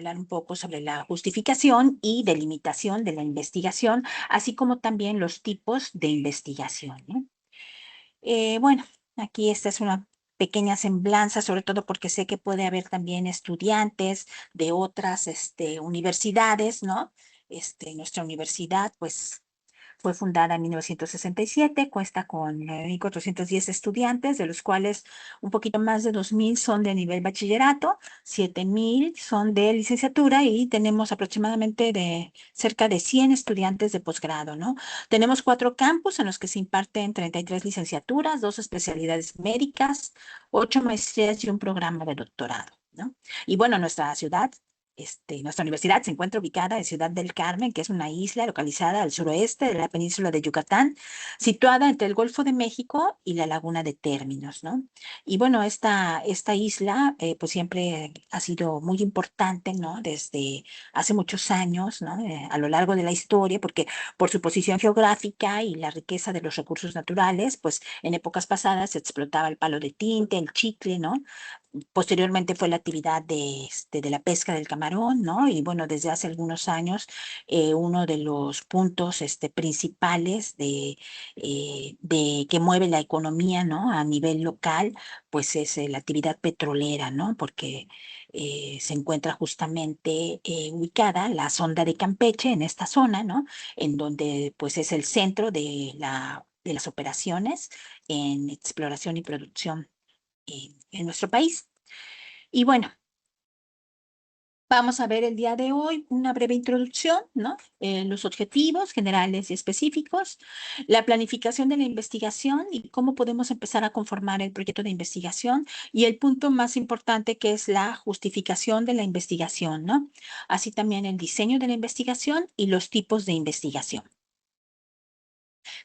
hablar un poco sobre la justificación y delimitación de la investigación, así como también los tipos de investigación, ¿no? Bueno, aquí esta es una pequeña semblanza, sobre todo porque sé que puede haber también estudiantes de otras universidades, ¿no? Nuestra universidad, pues, fue fundada en 1967, cuesta con 1,410 estudiantes, de los cuales un poquito más de 2,000 son de nivel bachillerato, 7,000 son de licenciatura y tenemos aproximadamente de cerca de 100 estudiantes de posgrado, ¿no? Tenemos 4 campus en los que se imparten 33 licenciaturas, 2 especialidades médicas, 8 maestrías y un programa de doctorado, ¿no? Y bueno, nuestra ciudad nuestra universidad se encuentra ubicada en Ciudad del Carmen, que es una isla localizada al suroeste de la península de Yucatán, situada entre el Golfo de México y la Laguna de Términos, ¿no? Y bueno, esta isla pues siempre ha sido muy importante, ¿no? Desde hace muchos años, ¿no? A lo largo de la historia, porque por su posición geográfica y la riqueza de los recursos naturales, pues en épocas pasadas se explotaba el palo de tinte, el chicle, ¿no? Posteriormente fue la actividad de la pesca del camarón, ¿no? Y bueno, desde hace algunos años, uno de los puntos principales de que mueve la economía, ¿no? A nivel local, pues es la actividad petrolera, ¿no? Porque se encuentra justamente ubicada la sonda de Campeche en esta zona, ¿no? En donde pues es el centro de las operaciones en exploración y producción en nuestro país. Y bueno, vamos a ver el día de hoy una breve introducción, ¿no? Los objetivos generales y específicos, la planificación de la investigación y cómo podemos empezar a conformar el proyecto de investigación y el punto más importante que es la justificación de la investigación, ¿no? Así también el diseño de la investigación y los tipos de investigación.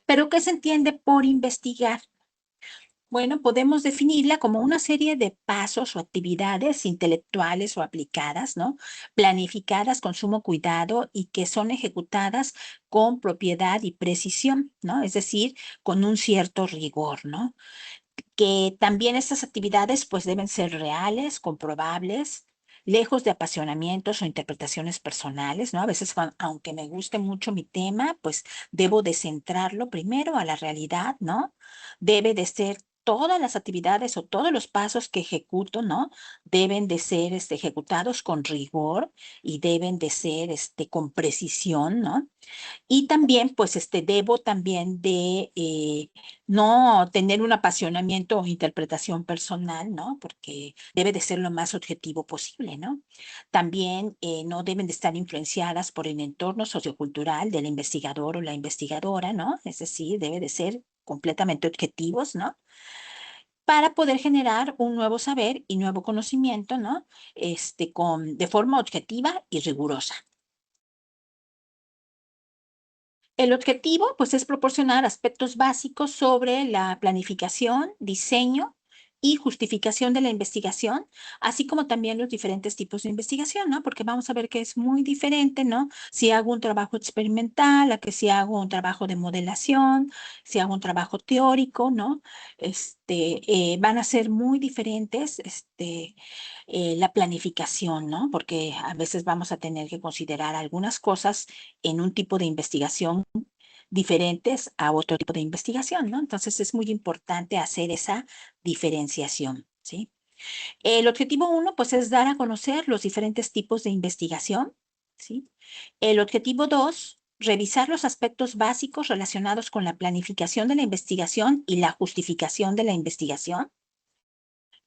Pero, ¿qué se entiende por investigar? Bueno, podemos definirla como una serie de pasos o actividades intelectuales o aplicadas, ¿no? Planificadas con sumo cuidado y que son ejecutadas con propiedad y precisión, ¿no? Es decir, con un cierto rigor, ¿no? Que también estas actividades pues deben ser reales, comprobables, lejos de apasionamientos o interpretaciones personales, ¿no? A veces, aunque me guste mucho mi tema, pues debo de centrarlo primero a la realidad, ¿no? Debe de ser todas las actividades o todos los pasos que ejecuto, ¿no? Deben de ser ejecutados con rigor y deben de ser con precisión, ¿no? Y también, pues, debo también de no tener un apasionamiento o interpretación personal, ¿no? Porque debe de ser lo más objetivo posible, ¿no? También no deben de estar influenciadas por el entorno sociocultural del investigador o la investigadora, ¿no? Es decir, debe de ser completamente objetivos, ¿no? Para poder generar un nuevo saber y nuevo conocimiento, ¿no? De forma objetiva y rigurosa. El objetivo, pues, es proporcionar aspectos básicos sobre la planificación, diseño y justificación de la investigación, así como también los diferentes tipos de investigación, ¿no? Porque vamos a ver que es muy diferente, ¿no? Si hago un trabajo experimental, a que si hago un trabajo de modelación, si hago un trabajo teórico, ¿no? Van a ser muy diferentes, la planificación, ¿no? Porque a veces vamos a tener que considerar algunas cosas en un tipo de investigación diferentes a otro tipo de investigación, ¿no? Entonces es muy importante hacer esa diferenciación, ¿sí? El objetivo uno, pues, es dar a conocer los diferentes tipos de investigación, ¿sí? El objetivo dos, revisar los aspectos básicos relacionados con la planificación de la investigación y la justificación de la investigación.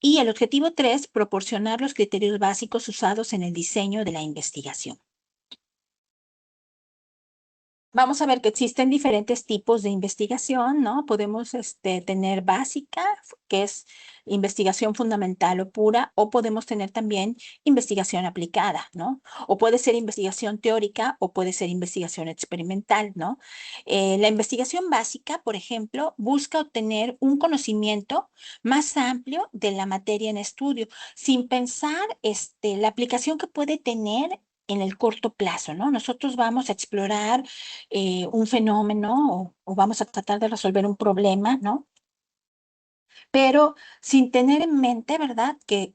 Y el objetivo 3, proporcionar los criterios básicos usados en el diseño de la investigación. Vamos a ver que existen diferentes tipos de investigación, ¿no? Podemos tener básica, que es investigación fundamental o pura, o podemos tener también investigación aplicada, ¿no? O puede ser investigación teórica o puede ser investigación experimental, ¿no? La investigación básica, por ejemplo, busca obtener un conocimiento más amplio de la materia en estudio, sin pensar la aplicación que puede tener en el corto plazo, ¿no? Nosotros vamos a explorar un fenómeno o vamos a tratar de resolver un problema, ¿no? pero sin tener en mente, ¿verdad?, que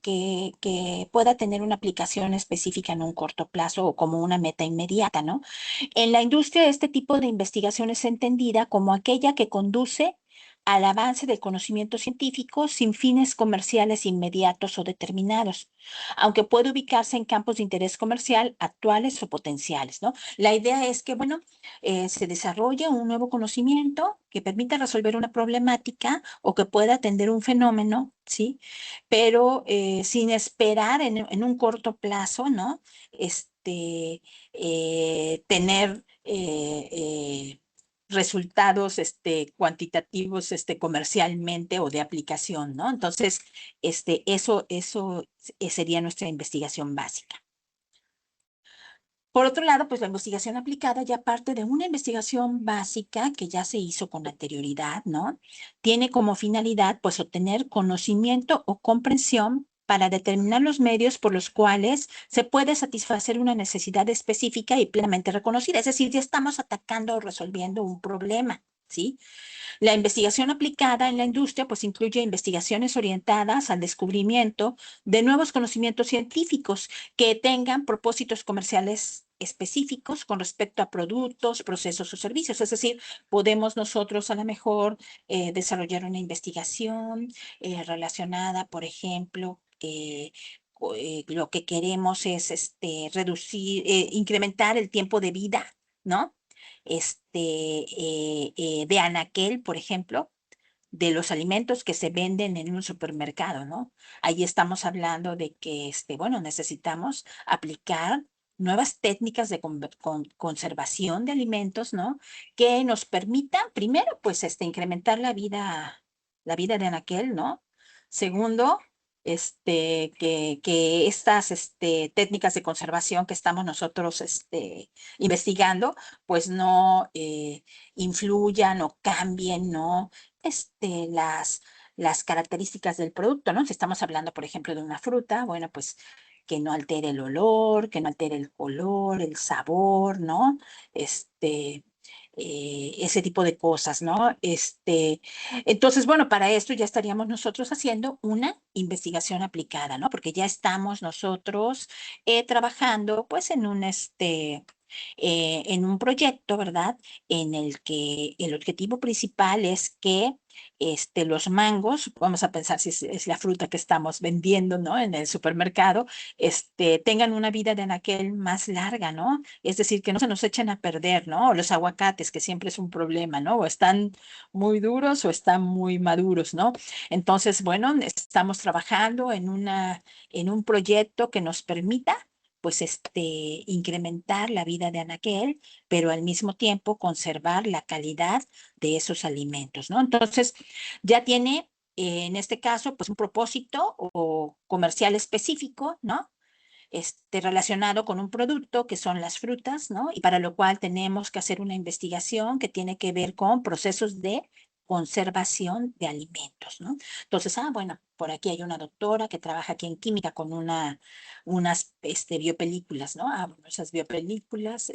pueda tener una aplicación específica en un corto plazo o como una meta inmediata, ¿no? En la industria, este tipo de investigación es entendida como aquella que conduce al avance del conocimiento científico sin fines comerciales inmediatos o determinados, aunque puede ubicarse en campos de interés comercial actuales o potenciales, ¿no? La idea es que, bueno, se desarrolle un nuevo conocimiento que permita resolver una problemática o que pueda atender un fenómeno, ¿sí? Pero sin esperar en un corto plazo, ¿no? Tener resultados cuantitativos comercialmente o de aplicación, ¿no? Entonces, eso sería nuestra investigación básica. Por otro lado, pues la investigación aplicada ya parte de una investigación básica que ya se hizo con anterioridad, ¿no? Tiene como finalidad, pues, obtener conocimiento o comprensión para determinar los medios por los cuales se puede satisfacer una necesidad específica y plenamente reconocida. Es decir, ya estamos atacando o resolviendo un problema, ¿sí? La investigación aplicada en la industria pues incluye investigaciones orientadas al descubrimiento de nuevos conocimientos científicos que tengan propósitos comerciales específicos con respecto a productos, procesos o servicios. Es decir, podemos nosotros a lo mejor desarrollar una investigación relacionada, por ejemplo, lo que queremos es reducir, incrementar el tiempo de vida, ¿no? De anaquel, por ejemplo, de los alimentos que se venden en un supermercado, ¿no? Ahí estamos hablando de que, bueno, necesitamos aplicar nuevas técnicas de conservación de alimentos, ¿no? Que nos permitan, primero, pues, incrementar la vida de anaquel, ¿no? Segundo, que estas, técnicas de conservación que estamos nosotros, investigando, pues no influyan o cambien, ¿no? Las características del producto, ¿no? Si estamos hablando, por ejemplo, de una fruta, bueno, pues que no altere el olor, que no altere el color, el sabor, ¿no? Ese tipo de cosas, ¿no? Entonces, bueno, para esto ya estaríamos nosotros haciendo una investigación aplicada, ¿no? Porque ya estamos nosotros trabajando, pues, en un proyecto, ¿verdad? En el que el objetivo principal es que los mangos, vamos a pensar si es la fruta que estamos vendiendo, ¿no? En el supermercado, tengan una vida de anaquel más larga, ¿no? Es decir, que no se nos echen a perder, ¿no? O los aguacates, que siempre es un problema, ¿no? O están muy duros o están muy maduros, ¿no? Entonces, bueno, estamos trabajando en un proyecto que nos permita pues incrementar la vida de anaquel, pero al mismo tiempo conservar la calidad de esos alimentos, ¿no? Entonces, ya tiene, en este caso, pues un propósito o comercial específico, ¿no? Relacionado con un producto que son las frutas, ¿no? Y para lo cual tenemos que hacer una investigación que tiene que ver con procesos de conservación de alimentos, ¿no? Entonces, bueno, por aquí hay una doctora que trabaja aquí en química con unas biopelículas, ¿no? Bueno, esas biopelículas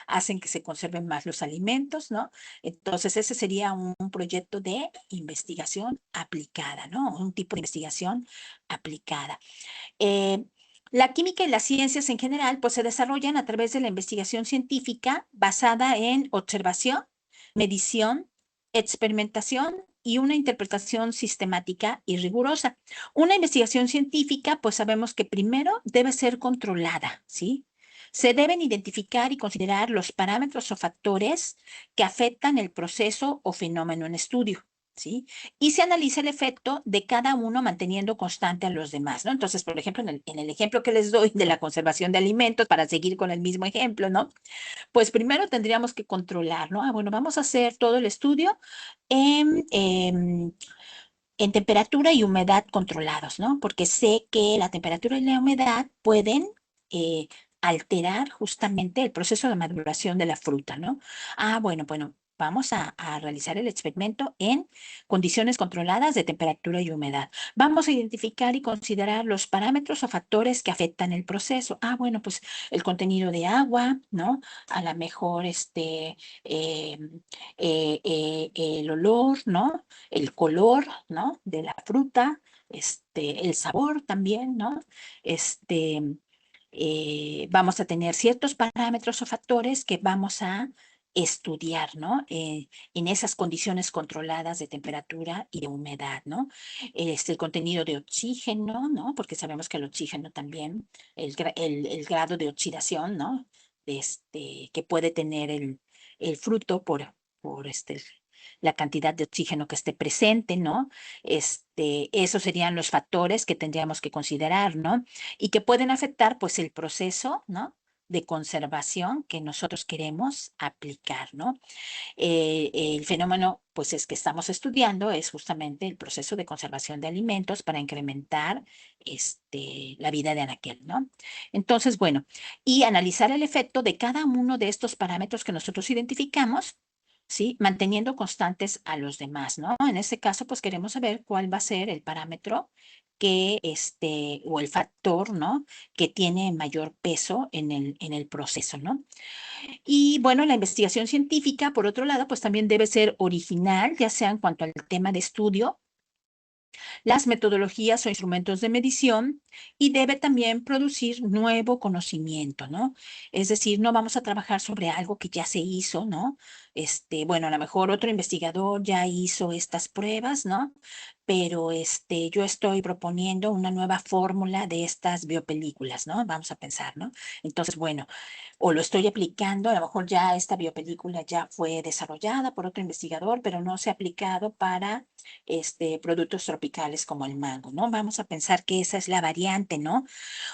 hacen que se conserven más los alimentos, ¿no? Entonces, ese sería un proyecto de investigación aplicada, ¿no? Un tipo de investigación aplicada. Eh, la química y las ciencias en general, pues se desarrollan a través de la investigación científica basada en observación, medición, experimentación y una interpretación sistemática y rigurosa. Una investigación científica, pues sabemos que primero debe ser controlada, ¿sí? Se deben identificar y considerar los parámetros o factores que afectan el proceso o fenómeno en estudio, ¿sí? Y se analiza el efecto de cada uno manteniendo constante a los demás, ¿no? Entonces, por ejemplo, en el ejemplo que les doy de la conservación de alimentos, para seguir con el mismo ejemplo, ¿no? Pues primero tendríamos que controlar, ¿no? Bueno, vamos a hacer todo el estudio en, em, en temperatura y humedad controlados, ¿no? Porque sé que la temperatura y la humedad pueden alterar justamente el proceso de maduración de la fruta, ¿no? Bueno, vamos a realizar el experimento en condiciones controladas de temperatura y humedad. Vamos a identificar y considerar los parámetros o factores que afectan el proceso. Ah, bueno, pues el contenido de agua, ¿no? A lo mejor el olor, ¿no? El color, ¿no? De la fruta, el sabor también, ¿no? Vamos a tener ciertos parámetros o factores que vamos a estudiar, ¿no? En esas condiciones controladas de temperatura y de humedad, ¿no? El contenido de oxígeno, ¿no? Porque sabemos que el oxígeno también, el grado de oxidación, ¿no? Que puede tener el fruto por la cantidad de oxígeno que esté presente, ¿no? Esos serían los factores que tendríamos que considerar, ¿no? Y que pueden afectar, pues, el proceso, ¿no? De conservación que nosotros queremos aplicar, ¿no? El fenómeno, pues, es que estamos estudiando es justamente el proceso de conservación de alimentos para incrementar la vida de anaquel, ¿no? Entonces, bueno, y analizar el efecto de cada uno de estos parámetros que nosotros identificamos, ¿sí? Manteniendo constantes a los demás, ¿no? En este caso, pues queremos saber cuál va a ser el parámetro o el factor, ¿no? Que tiene mayor peso en el proceso, ¿no? Y bueno, la investigación científica, por otro lado, pues también debe ser original, ya sea en cuanto al tema de estudio, las metodologías o instrumentos de medición y debe también producir nuevo conocimiento, ¿no? Es decir, no vamos a trabajar sobre algo que ya se hizo, ¿no? Bueno, a lo mejor otro investigador ya hizo estas pruebas, ¿no? Pero yo estoy proponiendo una nueva fórmula de estas biopelículas, ¿no? Vamos a pensar, ¿no? Entonces, bueno, o lo estoy aplicando, a lo mejor ya esta biopelícula ya fue desarrollada por otro investigador, pero no se ha aplicado para productos tropicales como el mango, ¿no? Vamos a pensar que esa es la variante, ¿no?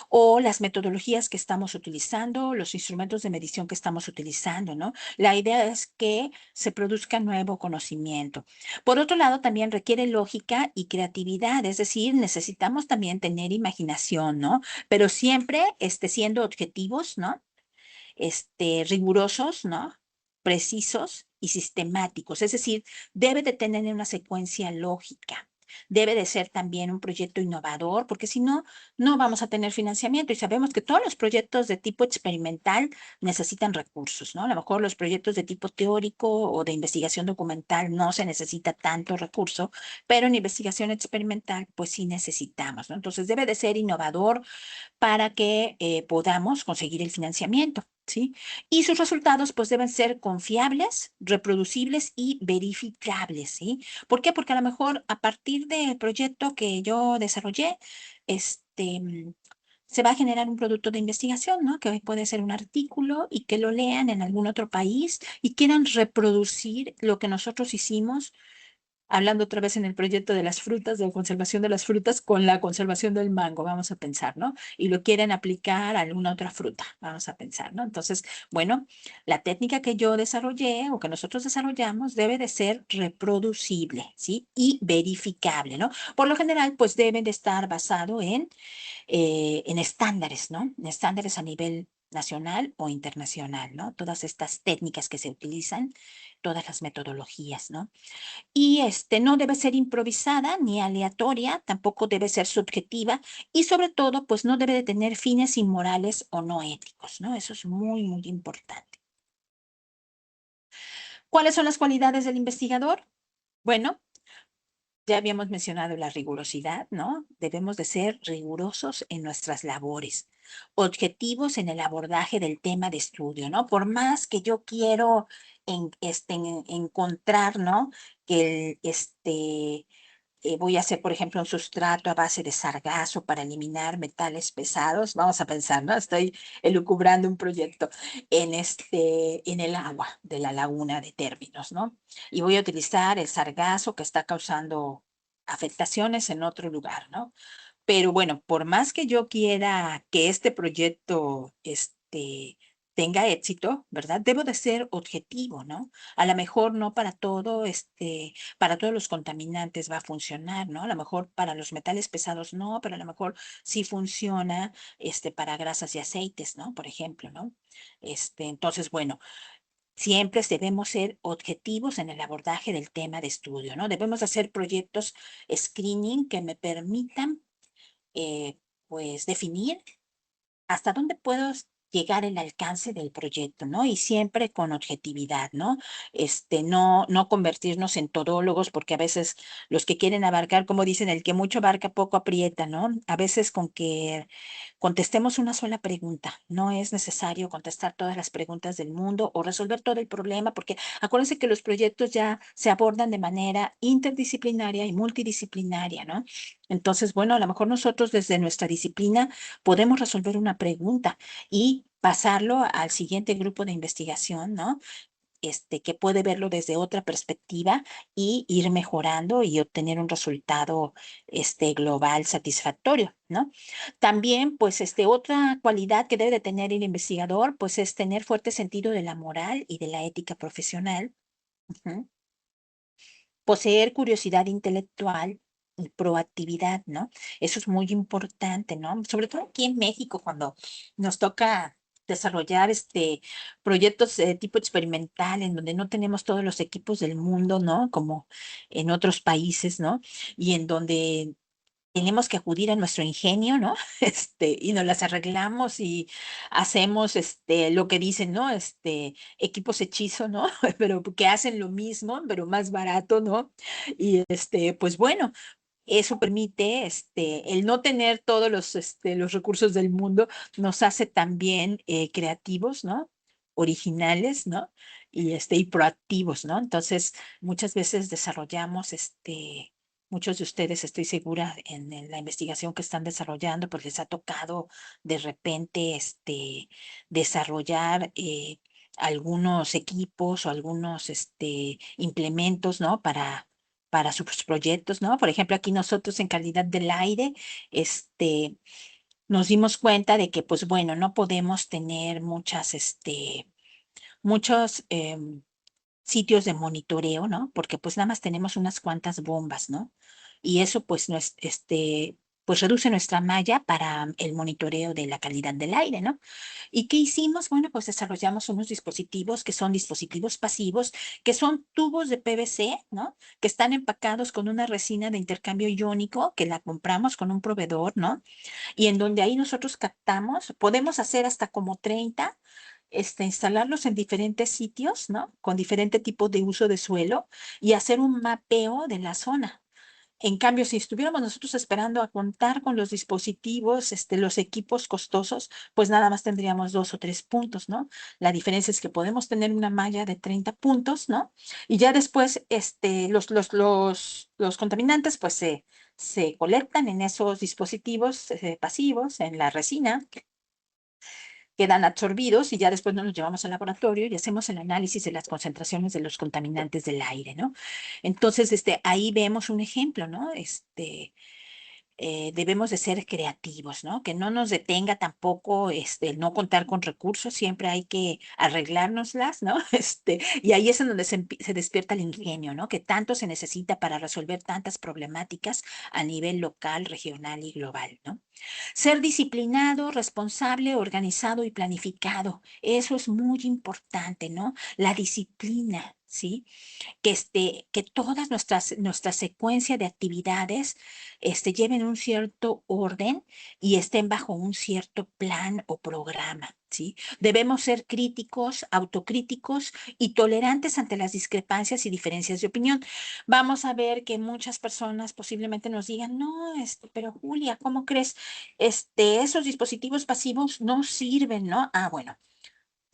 O las metodologías que estamos utilizando, los instrumentos de medición que estamos utilizando, ¿no? La idea es que se produzca nuevo conocimiento. Por otro lado, también requiere lógica y creatividad, es decir, necesitamos también tener imaginación, ¿no? Pero siempre siendo objetivos, ¿no? Rigurosos, ¿no? Precisos y sistemáticos. Es decir, debe de tener una secuencia lógica. Debe de ser también un proyecto innovador, porque si no, no vamos a tener financiamiento. Y sabemos que todos los proyectos de tipo experimental necesitan recursos, ¿no? A lo mejor los proyectos de tipo teórico o de investigación documental no se necesita tanto recurso, pero en investigación experimental, pues sí necesitamos, ¿no? Entonces debe de ser innovador, para que podamos conseguir el financiamiento, ¿sí? Y sus resultados pues deben ser confiables, reproducibles y verificables, ¿sí? ¿Por qué? Porque a lo mejor a partir del proyecto que yo desarrollé, este, mm, se va a generar un producto de investigación, ¿no? Que puede ser un artículo y que lo lean en algún otro país y quieran reproducir lo que nosotros hicimos, hablando otra vez en el proyecto de las frutas, de la conservación de las frutas con la conservación del mango, vamos a pensar, ¿no? Y lo quieren aplicar a alguna otra fruta, vamos a pensar, ¿no? Entonces, bueno, la técnica que yo desarrollé o que nosotros desarrollamos debe de ser reproducible, ¿sí? Y verificable, ¿no? Por lo general, pues deben de estar basado en estándares, ¿no? En estándares a nivel nacional o internacional, ¿no? Todas estas técnicas que se utilizan, todas las metodologías, ¿no? Y no debe ser improvisada ni aleatoria, tampoco debe ser subjetiva y sobre todo, pues no debe de tener fines inmorales o no éticos, ¿no? Eso es muy, muy importante. ¿Cuáles son las cualidades del investigador? Bueno, ya habíamos mencionado la rigurosidad, ¿no? Debemos de ser rigurosos en nuestras labores, objetivos en el abordaje del tema de estudio, ¿no? Por más que yo quiero encontrar, ¿no? Que voy a hacer, por ejemplo, un sustrato a base de sargazo para eliminar metales pesados. Vamos a pensar, ¿no? Estoy elucubrando un proyecto en el agua de la laguna de términos, ¿no? Y voy a utilizar el sargazo que está causando afectaciones en otro lugar, ¿no? Pero bueno, por más que yo quiera que este proyecto, tenga éxito, ¿verdad? Debo de ser objetivo, ¿no? A lo mejor no para todo, para todos los contaminantes va a funcionar, ¿no? A lo mejor para los metales pesados no, pero a lo mejor sí funciona, para grasas y aceites, ¿no? Por ejemplo, ¿no? Entonces, bueno. Siempre debemos ser objetivos en el abordaje del tema de estudio, ¿no? Debemos hacer proyectos screening que me permitan, pues, definir hasta dónde puedo llegar el alcance del proyecto, ¿no? Y siempre con objetividad, ¿no? No convertirnos en todólogos, porque a veces los que quieren abarcar, como dicen, el que mucho abarca, poco aprieta, ¿no? A veces con que contestemos una sola pregunta, no es necesario contestar todas las preguntas del mundo o resolver todo el problema, porque acuérdense que los proyectos ya se abordan de manera interdisciplinaria y multidisciplinaria, ¿no? Entonces, bueno, a lo mejor nosotros desde nuestra disciplina podemos resolver una pregunta y pasarlo al siguiente grupo de investigación, ¿no? Que puede verlo desde otra perspectiva y ir mejorando y obtener un resultado, global satisfactorio, ¿no? También, pues, otra cualidad que debe de tener el investigador, pues, es tener fuerte sentido de la moral y de la ética profesional. Ujú. Poseer curiosidad intelectual y proactividad, ¿no? Eso es muy importante, ¿no? Sobre todo aquí en México, cuando nos toca desarrollar proyectos de tipo experimental en donde no tenemos todos los equipos del mundo, ¿no? Como en otros países, ¿no? Y en donde tenemos que acudir a nuestro ingenio, ¿no? Y nos las arreglamos y hacemos, lo que dicen, ¿no? Equipos hechizo, ¿no? Pero que hacen lo mismo, pero más barato, ¿no? Y, pues bueno, eso permite, el no tener todos los recursos del mundo nos hace también creativos, ¿no? Originales, ¿no? Y proactivos, ¿no? Entonces, muchas veces desarrollamos, muchos de ustedes, estoy segura, en la investigación que están desarrollando, pues les ha tocado de repente, desarrollar algunos equipos o algunos, implementos, ¿no? Para sus proyectos, ¿no? Por ejemplo, aquí nosotros en calidad del aire, este, nos dimos cuenta de que, pues bueno, no podemos tener muchos sitios de monitoreo, ¿no? Porque pues nada más tenemos unas cuantas bombas, ¿no? Y eso pues no es, pues reduce nuestra malla para el monitoreo de la calidad del aire, ¿no? ¿Y qué hicimos? Bueno, pues desarrollamos unos dispositivos que son dispositivos pasivos, que son tubos de PVC, ¿no? Que están empacados con una resina de intercambio iónico que la compramos con un proveedor, ¿no? Y en donde ahí nosotros captamos, podemos hacer hasta como 30, instalarlos en diferentes sitios, ¿no? Con diferente tipo de uso de suelo y hacer un mapeo de la zona. En cambio, si estuviéramos nosotros esperando a contar con los dispositivos, los equipos costosos, pues nada más tendríamos 2 o 3 puntos, ¿no? La diferencia es que podemos tener una malla de 30 puntos, ¿no? Y ya después, los contaminantes, pues se colectan en esos dispositivos pasivos, en la resina, quedan absorbidos y ya después nos los llevamos al laboratorio y hacemos el análisis de las concentraciones de los contaminantes del aire, ¿no? Entonces, ahí vemos un ejemplo, ¿no? Debemos de ser creativos, ¿no? Que no nos detenga tampoco el no contar con recursos, siempre hay que arreglárnoslas, ¿no? Y ahí es en donde se despierta el ingenio, ¿no? Que tanto se necesita para resolver tantas problemáticas a nivel local, regional y global, ¿no? Ser disciplinado, responsable, organizado y planificado. Eso es muy importante, ¿no? La disciplina, ¿sí? Que todas nuestra secuencia de actividades lleven un cierto orden y estén bajo un cierto plan o programa, ¿sí? Debemos ser críticos, autocríticos y tolerantes ante las discrepancias y diferencias de opinión. Vamos a ver que muchas personas posiblemente nos digan, no, pero Julia, ¿cómo crees? Esos dispositivos pasivos no sirven, ¿no? Ah, bueno.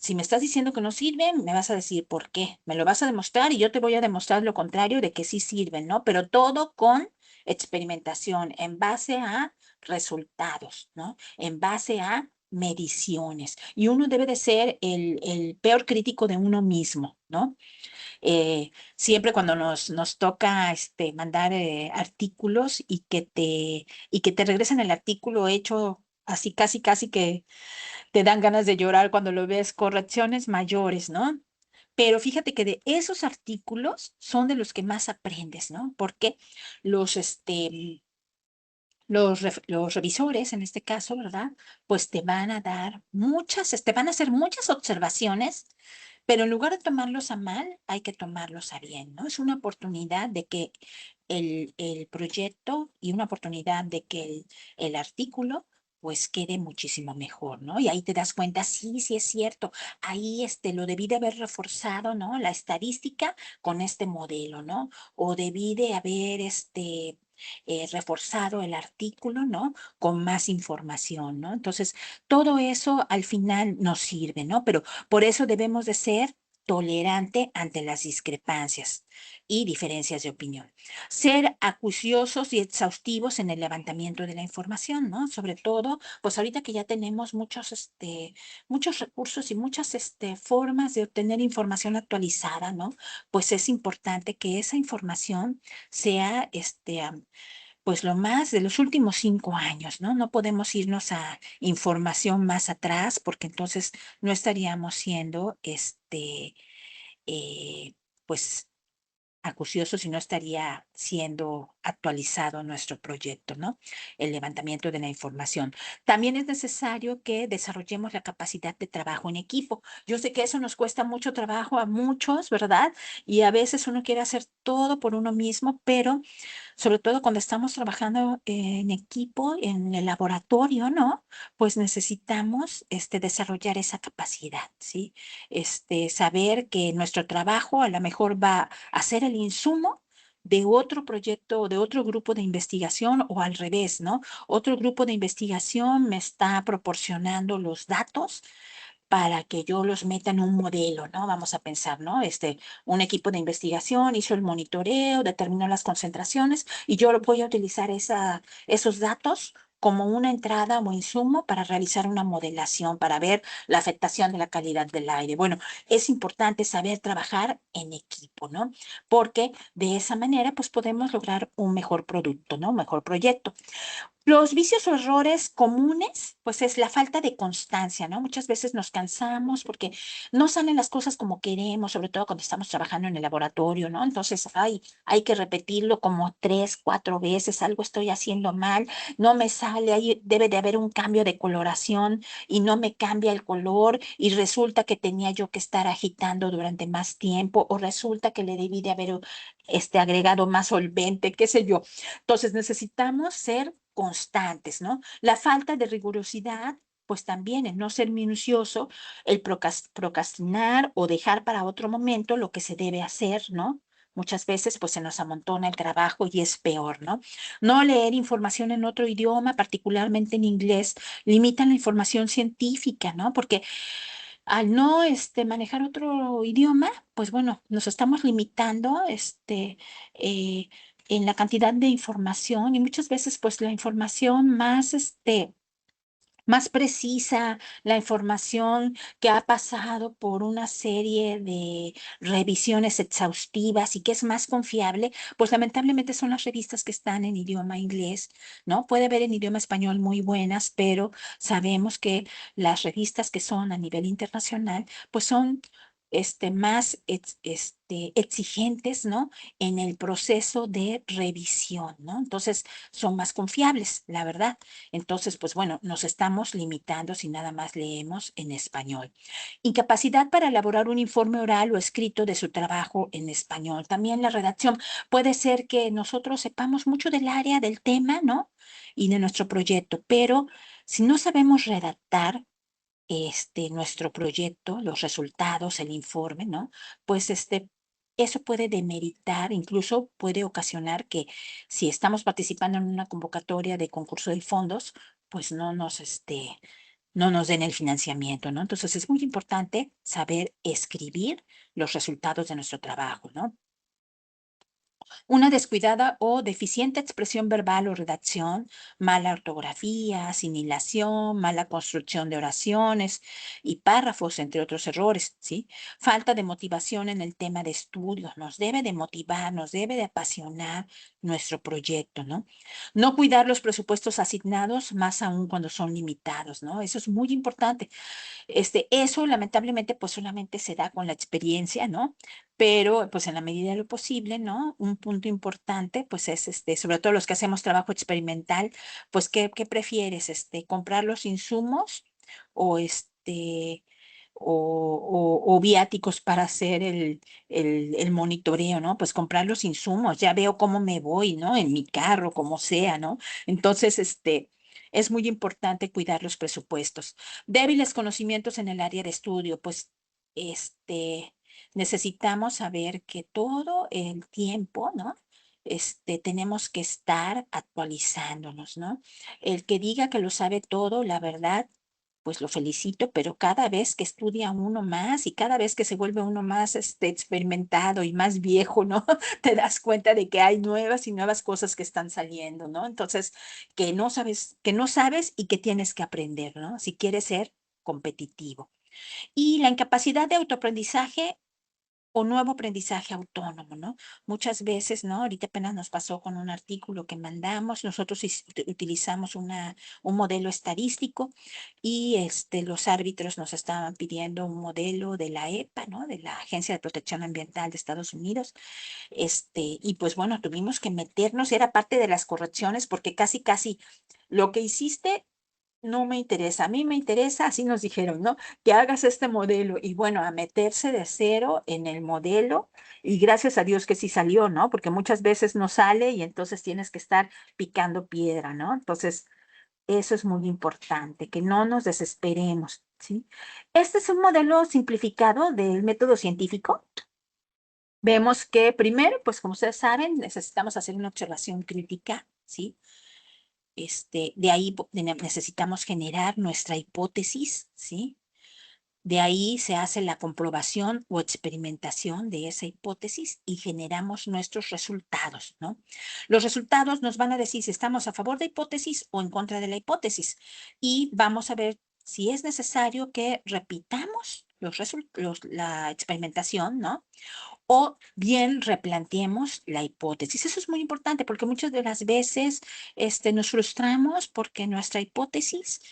Si me estás diciendo que no sirven, me vas a decir por qué. Me lo vas a demostrar y yo te voy a demostrar lo contrario de que sí sirven, ¿no? Pero todo con experimentación, en base a resultados, ¿no? En base a mediciones. Y uno debe de ser el peor crítico de uno mismo, ¿no? Siempre cuando nos toca mandar artículos y que te regresen el artículo hecho así casi, casi que te dan ganas de llorar cuando lo ves, correcciones mayores, ¿no? Pero fíjate que de esos artículos son de los que más aprendes, ¿no? Porque los, los revisores, en este caso, ¿verdad? Pues te van a dar te van a hacer muchas observaciones, Pero en lugar de tomarlos a mal, hay que tomarlos a bien, ¿no? Es una oportunidad de que el proyecto y una oportunidad de que el artículo pues quede muchísimo mejor, ¿no? Y ahí te das cuenta, sí, sí es cierto, ahí lo debí de haber reforzado, ¿no? La estadística con este modelo, ¿no? O debí de haber reforzado el artículo, ¿no? Con más información, ¿no? Entonces, todo eso al final nos sirve, ¿no? Pero por eso debemos de ser tolerante ante las discrepancias y diferencias de opinión. Ser acuciosos y exhaustivos en el levantamiento de la información, ¿no? Sobre todo, pues ahorita que ya tenemos muchos recursos y muchas formas de obtener información actualizada, ¿no? Pues es importante que esa información sea pues lo más de los últimos 5 años, ¿no? No podemos irnos a información más atrás porque entonces no estaríamos siendo, eh, pues, acuciosos y no estaría siendo actualizado nuestro proyecto, ¿no? El levantamiento de la información. También es necesario que desarrollemos la capacidad de trabajo en equipo. Yo sé que eso nos cuesta mucho trabajo a muchos, ¿verdad? Y a veces uno quiere hacer todo por uno mismo, pero sobre todo cuando estamos trabajando en equipo, en el laboratorio, ¿no? Pues necesitamos desarrollar esa capacidad, ¿sí? Saber que nuestro trabajo a lo mejor va a ser el insumo de otro proyecto o de otro grupo de investigación o al revés, ¿no? Otro grupo de investigación me está proporcionando los datos para que yo los meta en un modelo, ¿no? Vamos a pensar, ¿no? Un equipo de investigación hizo el monitoreo, determinó las concentraciones y yo voy a utilizar esos datos como una entrada o insumo para realizar una modelación, para ver la afectación de la calidad del aire. Bueno, es importante saber trabajar en equipo, ¿no? Porque de esa manera, pues podemos lograr un mejor producto, ¿no? Un mejor proyecto. Los vicios o errores comunes, pues es la falta de constancia, ¿no? Muchas veces nos cansamos porque no salen las cosas como queremos, sobre todo cuando estamos trabajando en el laboratorio, ¿no? Entonces, hay que repetirlo como 3, 4 veces, algo estoy haciendo mal, no me sale, ahí debe de haber un cambio de coloración y no me cambia el color y resulta que tenía yo que estar agitando durante más tiempo o resulta que le debí de haber agregado más solvente, qué sé yo. Entonces necesitamos ser constantes, ¿no? La falta de rigurosidad, pues también el no ser minucioso, el procrastinar o dejar para otro momento lo que se debe hacer, ¿no? Muchas veces pues se nos amontona el trabajo y es peor, ¿no? No leer información en otro idioma, particularmente en inglés, limitan la información científica, ¿no? Porque al no manejar otro idioma, pues bueno, nos estamos limitando eh, en la cantidad de información y muchas veces pues la información más precisa, la información que ha pasado por una serie de revisiones exhaustivas y que es más confiable, pues lamentablemente son las revistas que están en idioma inglés, ¿no? Puede haber en idioma español muy buenas, pero sabemos que las revistas que son a nivel internacional, pues son más exigentes, ¿no? En el proceso de revisión, ¿no? Entonces, son más confiables, la verdad. Entonces, pues bueno, nos estamos limitando si nada más leemos en español. Incapacidad para elaborar un informe oral o escrito de su trabajo en español. También la redacción. Puede ser que nosotros sepamos mucho del área, del tema, ¿no? Y de nuestro proyecto, pero si no sabemos redactar, nuestro proyecto, los resultados, el informe, ¿no? Pues eso puede demeritar, incluso puede ocasionar que si estamos participando en una convocatoria de concurso de fondos, pues no nos den el financiamiento, ¿no? Entonces es muy importante saber escribir los resultados de nuestro trabajo, ¿no? Una descuidada o deficiente expresión verbal o redacción, mala ortografía, asimilación, mala construcción de oraciones y párrafos, entre otros errores, ¿sí? Falta de motivación en el tema de estudios, nos debe de motivar, nos debe de apasionar nuestro proyecto, ¿no? No cuidar los presupuestos asignados, más aún cuando son limitados, ¿no? Eso es muy importante. Eso lamentablemente pues solamente se da con la experiencia, ¿no? Pero pues en la medida de lo posible, ¿no? Un punto importante pues es sobre todo los que hacemos trabajo experimental, pues ¿qué prefieres? ¿Comprar los insumos o o viáticos para hacer el monitoreo, ¿no? Pues comprar los insumos, ya veo cómo me voy, ¿no? En mi carro, como sea, ¿no? Entonces, es muy importante cuidar los presupuestos. Débiles conocimientos en el área de estudio, pues, necesitamos saber que todo el tiempo, ¿no? Tenemos que estar actualizándonos, ¿no? El que diga que lo sabe todo, la verdad, pues lo felicito, pero cada vez que estudia uno más y cada vez que se vuelve uno más experimentado y más viejo, ¿no? Te das cuenta de que hay nuevas y nuevas cosas que están saliendo, ¿no? Entonces, que no sabes y que tienes que aprender, ¿no? Si quieres ser competitivo. Y la incapacidad de autoaprendizaje o nuevo aprendizaje autónomo, ¿no? Muchas veces, ¿no? Ahorita apenas nos pasó con un artículo que mandamos, nosotros utilizamos un modelo estadístico y los árbitros nos estaban pidiendo un modelo de la EPA, ¿no? De la Agencia de Protección Ambiental de Estados Unidos. Y pues bueno, tuvimos que meternos, era parte de las correcciones porque casi, casi lo que hiciste no me interesa, a mí me interesa, así nos dijeron, ¿no? Que hagas este modelo y bueno, a meterse de cero en el modelo y gracias a Dios que sí salió, ¿no? Porque muchas veces no sale y entonces tienes que estar picando piedra, ¿no? Entonces, eso es muy importante, que no nos desesperemos, ¿sí? Este es un modelo simplificado del método científico. Vemos que primero, pues como ustedes saben, necesitamos hacer una observación crítica, ¿sí? De ahí necesitamos generar nuestra hipótesis, ¿sí? De ahí se hace la comprobación o experimentación de esa hipótesis y generamos nuestros resultados, ¿no? Los resultados nos van a decir si estamos a favor de hipótesis o en contra de la hipótesis y vamos a ver si es necesario que repitamos la experimentación, ¿no? O bien replanteemos la hipótesis. Eso es muy importante porque muchas de las veces nos frustramos porque nuestra hipótesis,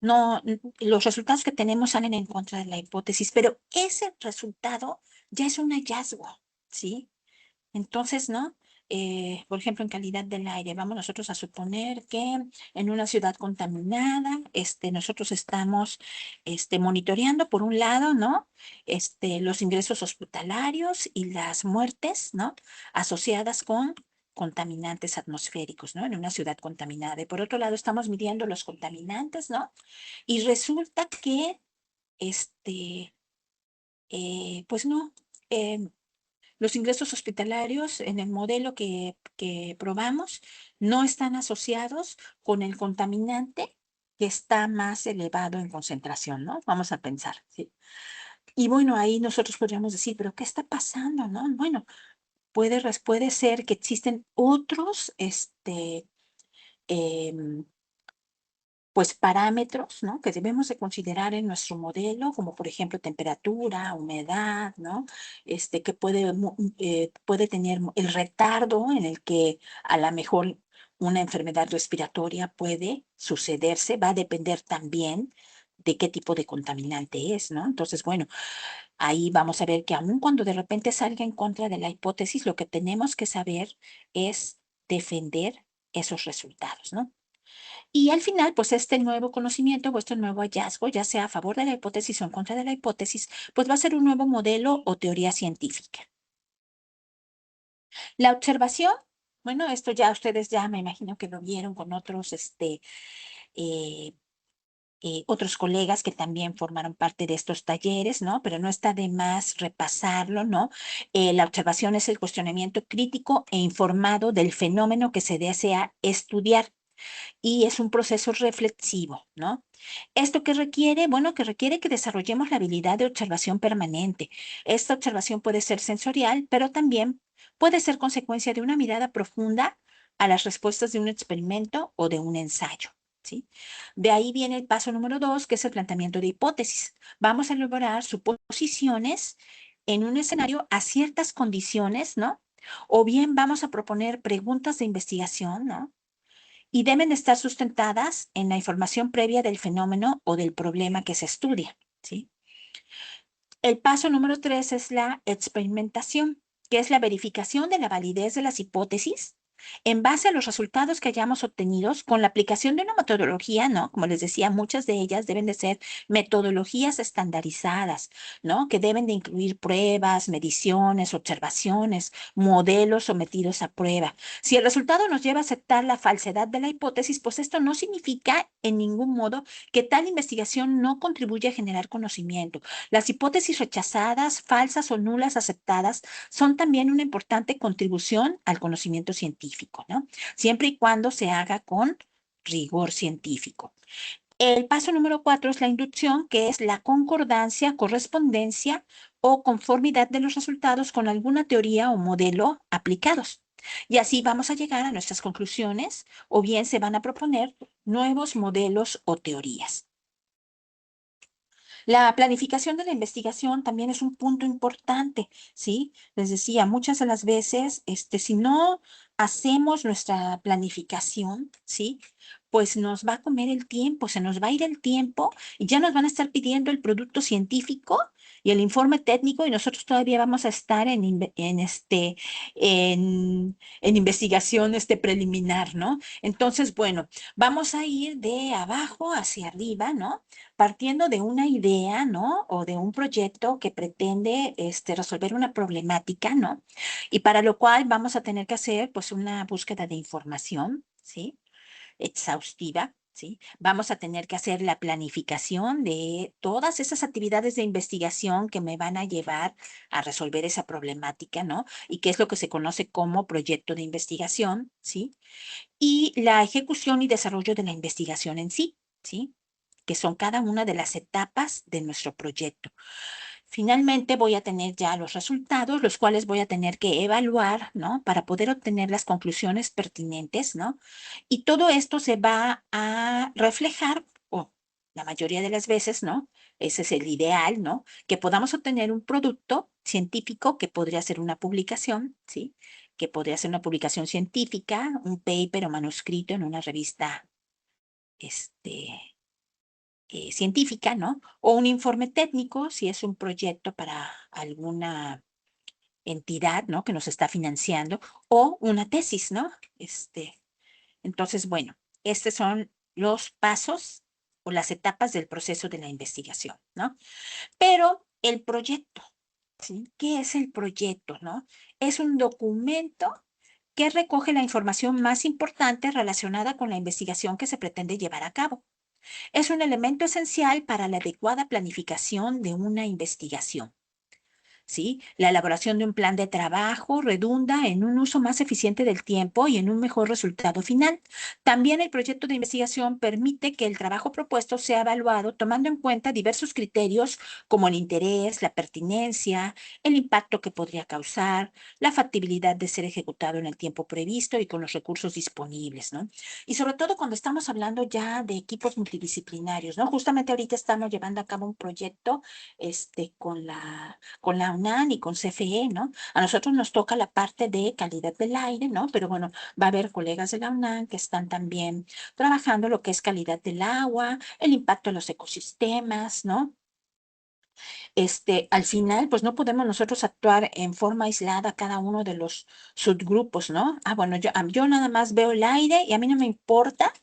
no, los resultados que tenemos salen en contra de la hipótesis, pero ese resultado ya es un hallazgo, ¿sí? Entonces, ¿no? Por ejemplo, en calidad del aire, vamos nosotros a suponer que en una ciudad contaminada, nosotros estamos, monitoreando por un lado, ¿no? Los ingresos hospitalarios y las muertes, ¿no? Asociadas con contaminantes atmosféricos, ¿no? En una ciudad contaminada. Y por otro lado, estamos midiendo los contaminantes, ¿no? Y resulta que, pues no, em, los ingresos hospitalarios en el modelo que probamos no están asociados con el contaminante que está más elevado en concentración, ¿no? Vamos a pensar, ¿sí? Y bueno, ahí nosotros podríamos decir, pero ¿qué está pasando, no? Bueno, puede ser que existen otros, em, pues parámetros, ¿no? Que debemos de considerar en nuestro modelo, como por ejemplo temperatura, humedad, ¿no? Que puede tener el retardo en el que a lo mejor una enfermedad respiratoria puede sucederse, va a depender también de qué tipo de contaminante es, ¿no? Entonces, bueno, ahí vamos a ver que aun cuando de repente salga en contra de la hipótesis, lo que tenemos que saber es defender esos resultados, ¿no? Y al final, pues este nuevo conocimiento o este nuevo hallazgo, ya sea a favor de la hipótesis o en contra de la hipótesis, pues va a ser un nuevo modelo o teoría científica. La observación, bueno, esto ya ustedes ya me imagino que lo vieron con otros, eh, otros colegas que también formaron parte de estos talleres, ¿no? Pero no está de más repasarlo, ¿no? La observación es el cuestionamiento crítico e informado del fenómeno que se desea estudiar y es un proceso reflexivo, ¿no? ¿Esto qué requiere? Bueno, que requiere que desarrollemos la habilidad de observación permanente. Esta observación puede ser sensorial, pero también puede ser consecuencia de una mirada profunda a las respuestas de un experimento o de un ensayo, ¿sí? De ahí viene el paso número 2, que es el planteamiento de hipótesis. Vamos a elaborar suposiciones en un escenario a ciertas condiciones, ¿no? O bien vamos a proponer preguntas de investigación, ¿no? Y deben estar sustentadas en la información previa del fenómeno o del problema que se estudia, ¿sí? El paso número 3 es la experimentación, que es la verificación de la validez de las hipótesis en base a los resultados que hayamos obtenido con la aplicación de una metodología, ¿no? Como les decía, muchas de ellas deben de ser metodologías estandarizadas, ¿no? Que deben de incluir pruebas, mediciones, observaciones, modelos sometidos a prueba. Si el resultado nos lleva a aceptar la falsedad de la hipótesis, pues esto no significa en ningún modo que tal investigación no contribuye a generar conocimiento. Las hipótesis rechazadas, falsas o nulas aceptadas son también una importante contribución al conocimiento científico, ¿no? Siempre y cuando se haga con rigor científico. El paso número 4 es la inducción, que es la concordancia, correspondencia o conformidad de los resultados con alguna teoría o modelo aplicados. Y así vamos a llegar a nuestras conclusiones o bien se van a proponer nuevos modelos o teorías. La planificación de la investigación también es un punto importante, ¿sí? Les decía, muchas de las veces, si no hacemos nuestra planificación, ¿sí? Pues nos va a comer el tiempo, se nos va a ir el tiempo y ya nos van a estar pidiendo el producto científico y el informe técnico y nosotros todavía vamos a estar en investigación preliminar, ¿no? Entonces, bueno, vamos a ir de abajo hacia arriba, ¿no? Partiendo de una idea, ¿no? O de un proyecto que pretende resolver una problemática, ¿no? Y para lo cual vamos a tener que hacer, pues, una búsqueda de información, ¿sí? Exhaustiva, ¿sí? Vamos a tener que hacer la planificación de todas esas actividades de investigación que me van a llevar a resolver esa problemática, ¿no? Y qué es lo que se conoce como proyecto de investigación, ¿sí? Y la ejecución y desarrollo de la investigación en sí, ¿sí? Que son cada una de las etapas de nuestro proyecto. Finalmente voy a tener ya los resultados, los cuales voy a tener que evaluar, ¿no? Para poder obtener las conclusiones pertinentes, ¿no? Y todo esto se va a reflejar, o la mayoría de las veces, ¿no? Ese es el ideal, ¿no? Que podamos obtener un producto científico que podría ser una publicación, ¿sí? Que podría ser una publicación científica, un paper o manuscrito en una revista, este, científica, ¿no? O un informe técnico, si es un proyecto para alguna entidad, ¿no? Que nos está financiando, o una tesis, ¿no? Entonces, bueno, estos son los pasos o las etapas del proceso de la investigación, ¿no? Pero el proyecto, ¿sí? ¿Qué es el proyecto, no? Es un documento que recoge la información más importante relacionada con la investigación que se pretende llevar a cabo. Es un elemento esencial para la adecuada planificación de una investigación. ¿Sí? La elaboración de un plan de trabajo redunda en un uso más eficiente del tiempo y en un mejor resultado final. También el proyecto de investigación permite que el trabajo propuesto sea evaluado tomando en cuenta diversos criterios como el interés, la pertinencia, el impacto que podría causar, la factibilidad de ser ejecutado en el tiempo previsto y con los recursos disponibles, ¿no? Y sobre todo cuando estamos hablando ya de equipos multidisciplinarios, ¿no? Justamente ahorita estamos llevando a cabo un proyecto con la UNAM y con CFE, ¿no? A nosotros nos toca la parte de calidad del aire, ¿no? Pero bueno, va a haber colegas de la UNAM que están también trabajando lo que es calidad del agua, el impacto en los ecosistemas, ¿no? Al final, pues no podemos nosotros actuar en forma aislada cada uno de los subgrupos, ¿no? Ah, bueno, yo nada más veo el aire y a mí no me importa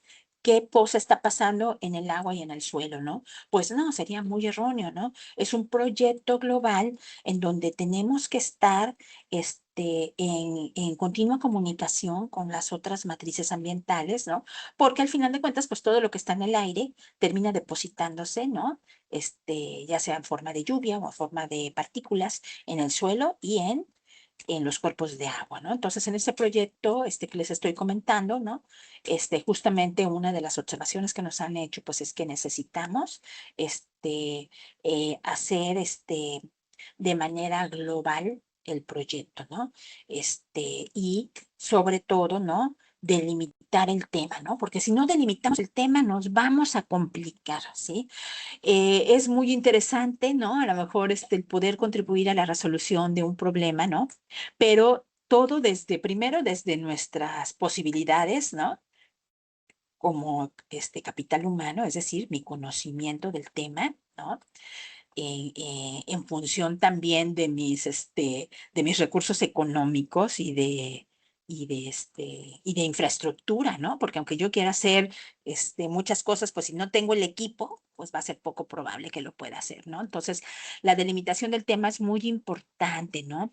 qué cosa está pasando en el agua y en el suelo, ¿no? Pues no, sería muy erróneo, ¿no? Es un proyecto global en donde tenemos que estar en continua comunicación con las otras matrices ambientales, ¿no? Porque al final de cuentas, pues todo lo que está en el aire termina depositándose, ¿no? Ya sea en forma de lluvia o en forma de partículas en el suelo y en los cuerpos de agua, ¿no? Entonces, en este proyecto que les estoy comentando, ¿no? Justamente una de las observaciones que nos han hecho, pues es que necesitamos hacer de manera global el proyecto, ¿no? Y sobre todo, ¿no? Delimitar el tema, ¿no? Porque si no delimitamos el tema, nos vamos a complicar, ¿sí? Es muy interesante, ¿no? A lo mejor el poder contribuir a la resolución de un problema, ¿no? Pero todo primero desde nuestras posibilidades, ¿no? Como capital humano, es decir, mi conocimiento del tema, ¿no? En función también de mis recursos económicos y y de infraestructura, ¿no? Porque aunque yo quiera hacer muchas cosas, pues si no tengo el equipo, pues va a ser poco probable que lo pueda hacer, ¿no? Entonces, la delimitación del tema es muy importante, ¿no?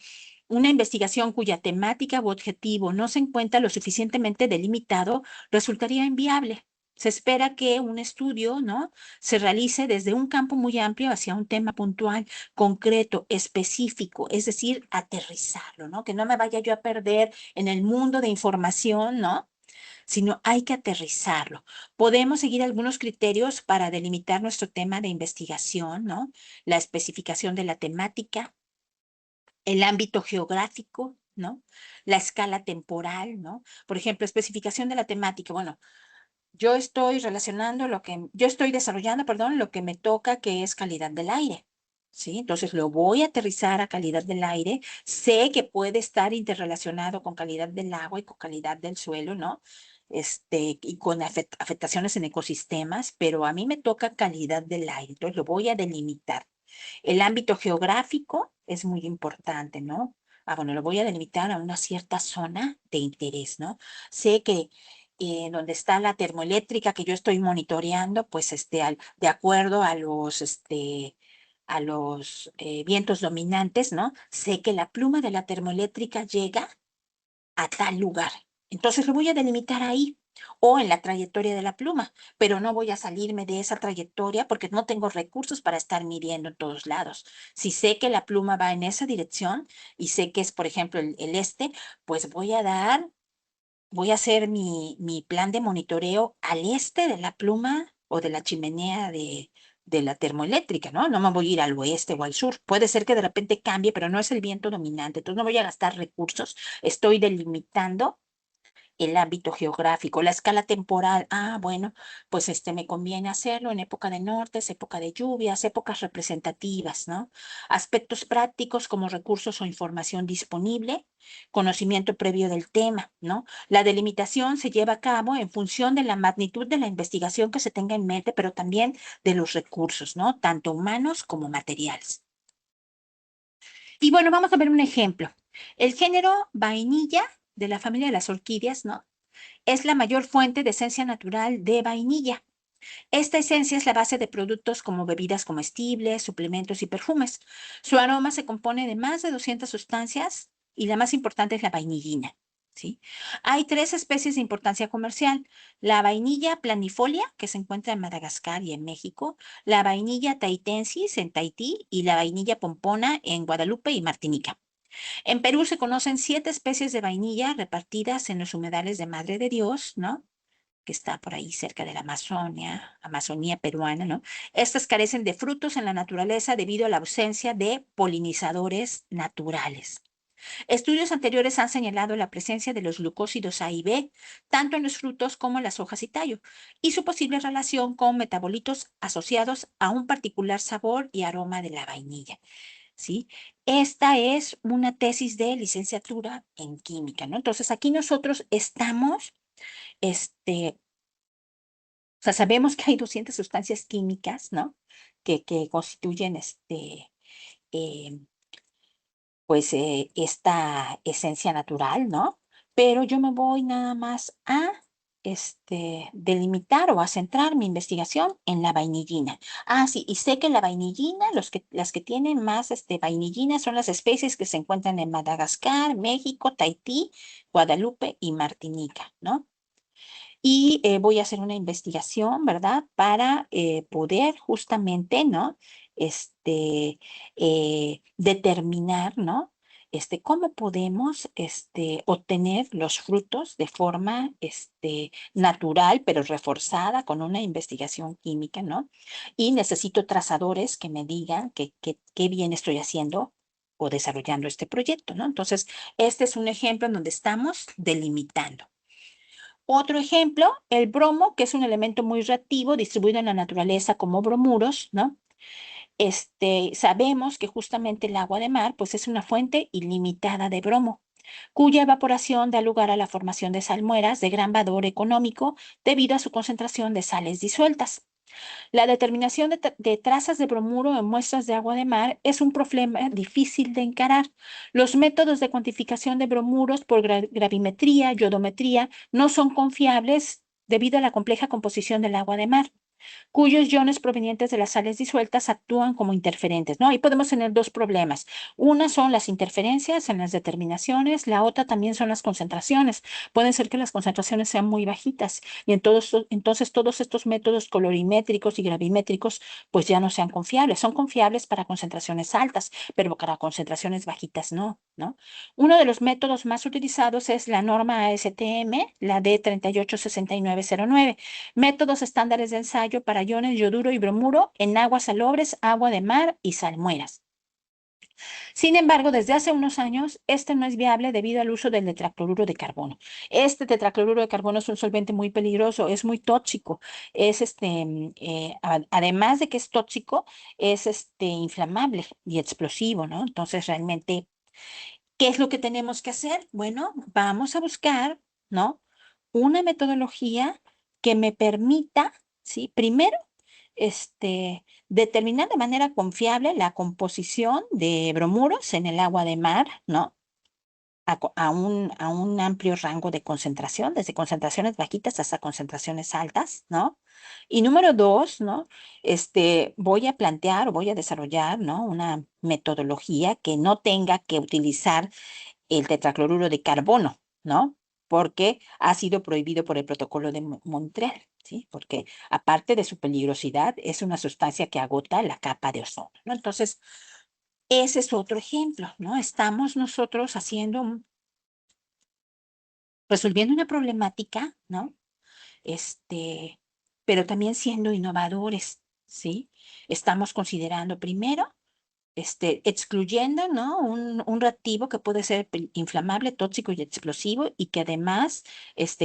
Una investigación cuya temática u objetivo no se encuentra lo suficientemente delimitado resultaría inviable. Se espera que un estudio, ¿no?, se realice desde un campo muy amplio hacia un tema puntual, concreto, específico, es decir, aterrizarlo, ¿no? Que no me vaya yo a perder en el mundo de información, ¿no? Sino hay que aterrizarlo. Podemos seguir algunos criterios para delimitar nuestro tema de investigación, ¿no? La especificación de la temática, el ámbito geográfico, ¿no? La escala temporal, ¿no? Por ejemplo, especificación de la temática. Bueno, yo estoy desarrollando, perdón, lo que me toca, que es calidad del aire. ¿Sí? Entonces lo voy a aterrizar a calidad del aire. Sé que puede estar interrelacionado con calidad del agua y con calidad del suelo, ¿no? Y con afectaciones en ecosistemas, pero a mí me toca calidad del aire. Entonces lo voy a delimitar. El ámbito geográfico es muy importante, ¿no? Bueno, lo voy a delimitar a una cierta zona de interés, ¿no? Sé que donde está la termoeléctrica que yo estoy monitoreando, pues de acuerdo a los vientos dominantes, ¿no? Sé que la pluma de la termoeléctrica llega a tal lugar. Entonces lo voy a delimitar ahí o en la trayectoria de la pluma, pero no voy a salirme de esa trayectoria porque no tengo recursos para estar midiendo en todos lados. Si sé que la pluma va en esa dirección y sé que es, por ejemplo, el este, pues voy a hacer mi plan de monitoreo al este de la pluma o de la chimenea de la termoeléctrica, ¿no? No me voy a ir al oeste o al sur. Puede ser que de repente cambie, pero no es el viento dominante. Entonces no voy a gastar recursos. Estoy delimitando el ámbito geográfico, la escala temporal. Bueno, pues me conviene hacerlo en época de nortes, época de lluvias, épocas representativas, ¿no? Aspectos prácticos como recursos o información disponible, conocimiento previo del tema, ¿no? La delimitación se lleva a cabo en función de la magnitud de la investigación que se tenga en mente, pero también de los recursos, ¿no? Tanto humanos como materiales. Y bueno, vamos a ver un ejemplo. El género vainilla de la familia de las orquídeas, ¿no? Es la mayor fuente de esencia natural de vainilla. Esta esencia es la base de productos como bebidas comestibles, suplementos y perfumes. Su aroma se compone de más de 200 sustancias y la más importante es la vainillina. ¿Sí? Hay tres especies de importancia comercial: la vainilla planifolia, que se encuentra en Madagascar y en México, la vainilla tahitensis en Tahití y la vainilla pompona en Guadalupe y Martinica. En Perú se conocen 7 especies de vainilla repartidas en los humedales de Madre de Dios, ¿no? Que está por ahí cerca de la Amazonía peruana, ¿no? Estas carecen de frutos en la naturaleza debido a la ausencia de polinizadores naturales. Estudios anteriores han señalado la presencia de los glucósidos A y B, tanto en los frutos como en las hojas y tallo, y su posible relación con metabolitos asociados a un particular sabor y aroma de la vainilla. ¿Sí? Esta es una tesis de licenciatura en química, ¿no? Entonces, aquí nosotros estamos, o sea, sabemos que hay 200 sustancias químicas, ¿no? Que constituyen eh, pues esta esencia natural, ¿no? Pero yo me voy nada más a delimitar o a centrar mi investigación en la vainillina. Sí, y sé que la vainillina, las que tienen más vainillina son las especies que se encuentran en Madagascar, México, Tahití, Guadalupe y Martinica, ¿no? Y voy a hacer una investigación, ¿verdad? Para poder justamente, ¿no? Determinar, ¿no? Cómo podemos obtener los frutos de forma natural, pero reforzada con una investigación química, ¿no? Y necesito trazadores que me digan qué bien estoy haciendo o desarrollando este proyecto, ¿no? Entonces, este es un ejemplo en donde estamos delimitando. Otro ejemplo, el bromo, que es un elemento muy reactivo distribuido en la naturaleza como bromuros, ¿no? Sabemos que justamente el agua de mar, pues es una fuente ilimitada de bromo, cuya evaporación da lugar a la formación de salmueras de gran valor económico debido a su concentración de sales disueltas. La determinación de trazas de bromuro en muestras de agua de mar es un problema difícil de encarar. Los métodos de cuantificación de bromuros por gravimetría, yodometría, no son confiables debido a la compleja composición del agua de mar, cuyos iones provenientes de las sales disueltas actúan como interferentes, ¿no? Ahí podemos tener dos problemas. Una son las interferencias en las determinaciones, la otra también son las concentraciones. Pueden ser que las concentraciones sean muy bajitas y entonces todos estos métodos colorimétricos y gravimétricos pues ya no sean confiables. Son confiables para concentraciones altas, pero para concentraciones bajitas no, ¿no? Uno de los métodos más utilizados es la norma ASTM, la D386909. Métodos estándares de ensayo para iones yoduro y bromuro en aguas salobres, agua de mar y salmueras. Sin embargo, desde hace unos años, este no es viable debido al uso del tetracloruro de carbono. Este tetracloruro de carbono es un solvente muy peligroso, es muy tóxico. Además de que es tóxico, es inflamable y explosivo, ¿no? Entonces, realmente, ¿qué es lo que tenemos que hacer? Bueno, vamos a buscar, ¿no? Una metodología que me permita, ¿sí? Primero, determinar de manera confiable la composición de bromuros en el agua de mar, ¿no? A un amplio rango de concentración, desde concentraciones bajitas hasta concentraciones altas, ¿no? Y número dos, ¿no? Voy a plantear o voy a desarrollar, ¿no? Una metodología que no tenga que utilizar el tetracloruro de carbono, ¿no? Porque ha sido prohibido por el protocolo de Montreal, ¿sí? Porque aparte de su peligrosidad, es una sustancia que agota la capa de ozono, ¿no? Entonces, ese es otro ejemplo, ¿no? Estamos nosotros resolviendo una problemática, ¿no? Pero también siendo innovadores, ¿sí? Estamos considerando primero excluyendo, ¿no? Un reactivo que puede ser inflamable, tóxico y explosivo y que además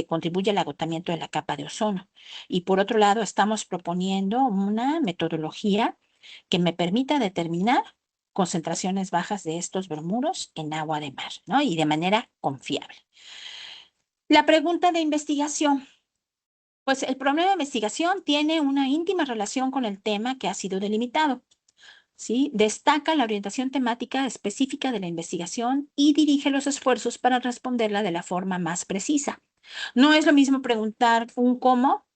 contribuye al agotamiento de la capa de ozono. Y por otro lado, estamos proponiendo una metodología que me permita determinar concentraciones bajas de estos bromuros en agua de mar, ¿no? Y de manera confiable. La pregunta de investigación. Pues el problema de investigación tiene una íntima relación con el tema que ha sido delimitado. ¿Sí? Destaca la orientación temática específica de la investigación y dirige los esfuerzos para responderla de la forma más precisa. No es lo mismo preguntar un cómo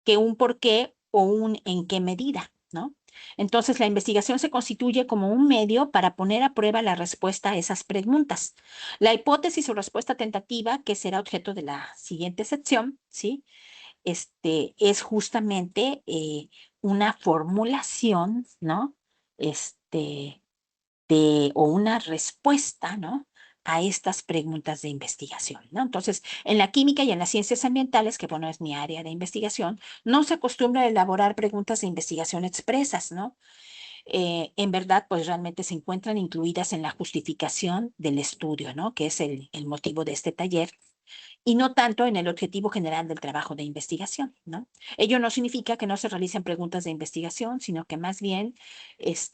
que un por qué o un en qué medida, ¿no? Entonces, la investigación se constituye como un medio para poner a prueba la respuesta a esas preguntas. La hipótesis o respuesta tentativa, que será objeto de la siguiente sección, ¿sí? Es justamente una formulación, ¿no? Este, o una respuesta, ¿no? A estas preguntas de investigación, ¿no? Entonces, en la química y en las ciencias ambientales, que bueno, es mi área de investigación, no se acostumbra a elaborar preguntas de investigación expresas, ¿no? En verdad, pues realmente se encuentran incluidas en la justificación del estudio, ¿no? Que es el motivo de este taller y no tanto en el objetivo general del trabajo de investigación, ¿no? Ello no significa que no se realicen preguntas de investigación, sino que más bien es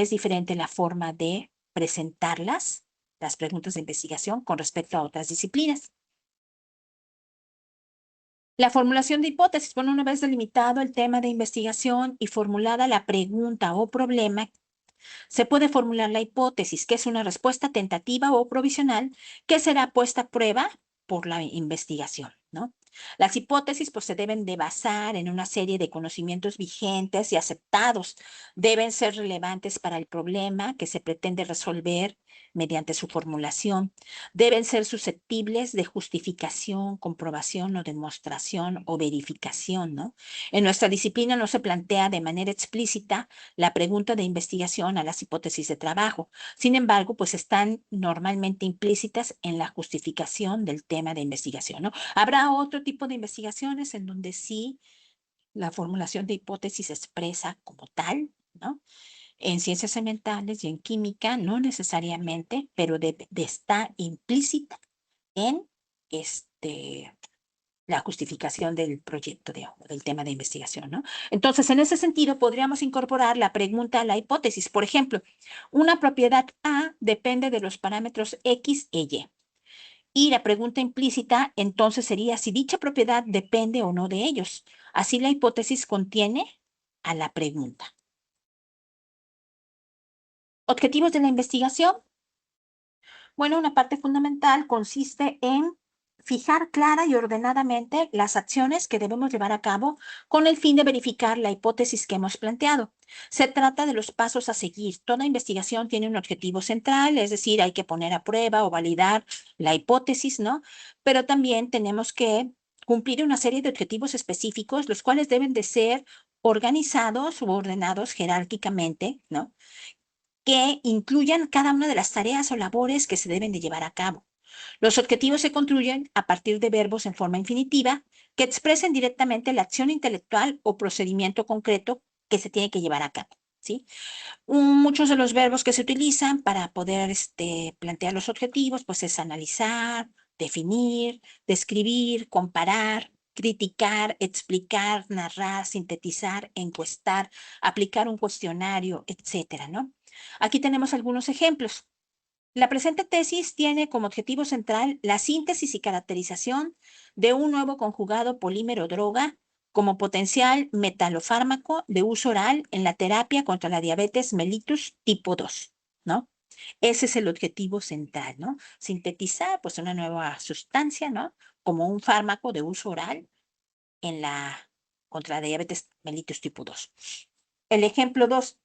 diferente la forma de presentarlas, las preguntas de investigación, con respecto a otras disciplinas. La formulación de hipótesis, bueno, una vez delimitado el tema de investigación y formulada la pregunta o problema, se puede formular la hipótesis, que es una respuesta tentativa o provisional que será puesta a prueba por la investigación, ¿no? Las hipótesis pues se deben de basar en una serie de conocimientos vigentes y aceptados. Deben ser relevantes para el problema que se pretende resolver mediante su formulación. Deben ser susceptibles de justificación, comprobación o demostración o verificación, ¿no? En nuestra disciplina no se plantea de manera explícita la pregunta de investigación a las hipótesis de trabajo. Sin embargo, pues están normalmente implícitas en la justificación del tema de investigación, ¿no? Habrá otro tipo de investigaciones en donde sí la formulación de hipótesis se expresa como tal, ¿no? En ciencias ambientales y en química, no necesariamente, pero está implícita en la justificación del proyecto del tema de investigación, ¿no? Entonces, en ese sentido, podríamos incorporar la pregunta a la hipótesis. Por ejemplo, una propiedad A depende de los parámetros X e Y Y la pregunta implícita entonces sería si dicha propiedad depende o no de ellos. Así la hipótesis contiene a la pregunta. Objetivos de la investigación. Bueno, una parte fundamental consiste en fijar clara y ordenadamente las acciones que debemos llevar a cabo con el fin de verificar la hipótesis que hemos planteado. Se trata de los pasos a seguir. Toda investigación tiene un objetivo central, es decir, hay que poner a prueba o validar la hipótesis, ¿no? Pero también tenemos que cumplir una serie de objetivos específicos, los cuales deben de ser organizados o ordenados jerárquicamente, ¿no? Que incluyan cada una de las tareas o labores que se deben de llevar a cabo. Los objetivos se construyen a partir de verbos en forma infinitiva que expresen directamente la acción intelectual o procedimiento concreto que se tiene que llevar a cabo, ¿sí? Muchos de los verbos que se utilizan para poder plantear los objetivos, pues es analizar, definir, describir, comparar, criticar, explicar, narrar, sintetizar, encuestar, aplicar un cuestionario, etcétera, ¿no? Aquí tenemos algunos ejemplos. La presente tesis tiene como objetivo central la síntesis y caracterización de un nuevo conjugado polímero droga como potencial metalofármaco de uso oral en la terapia contra la diabetes mellitus tipo 2, ¿no? Ese es el objetivo central, ¿no? Sintetizar, pues, una nueva sustancia, ¿no? Como un fármaco de uso oral en la contra la diabetes mellitus tipo 2. El ejemplo 2.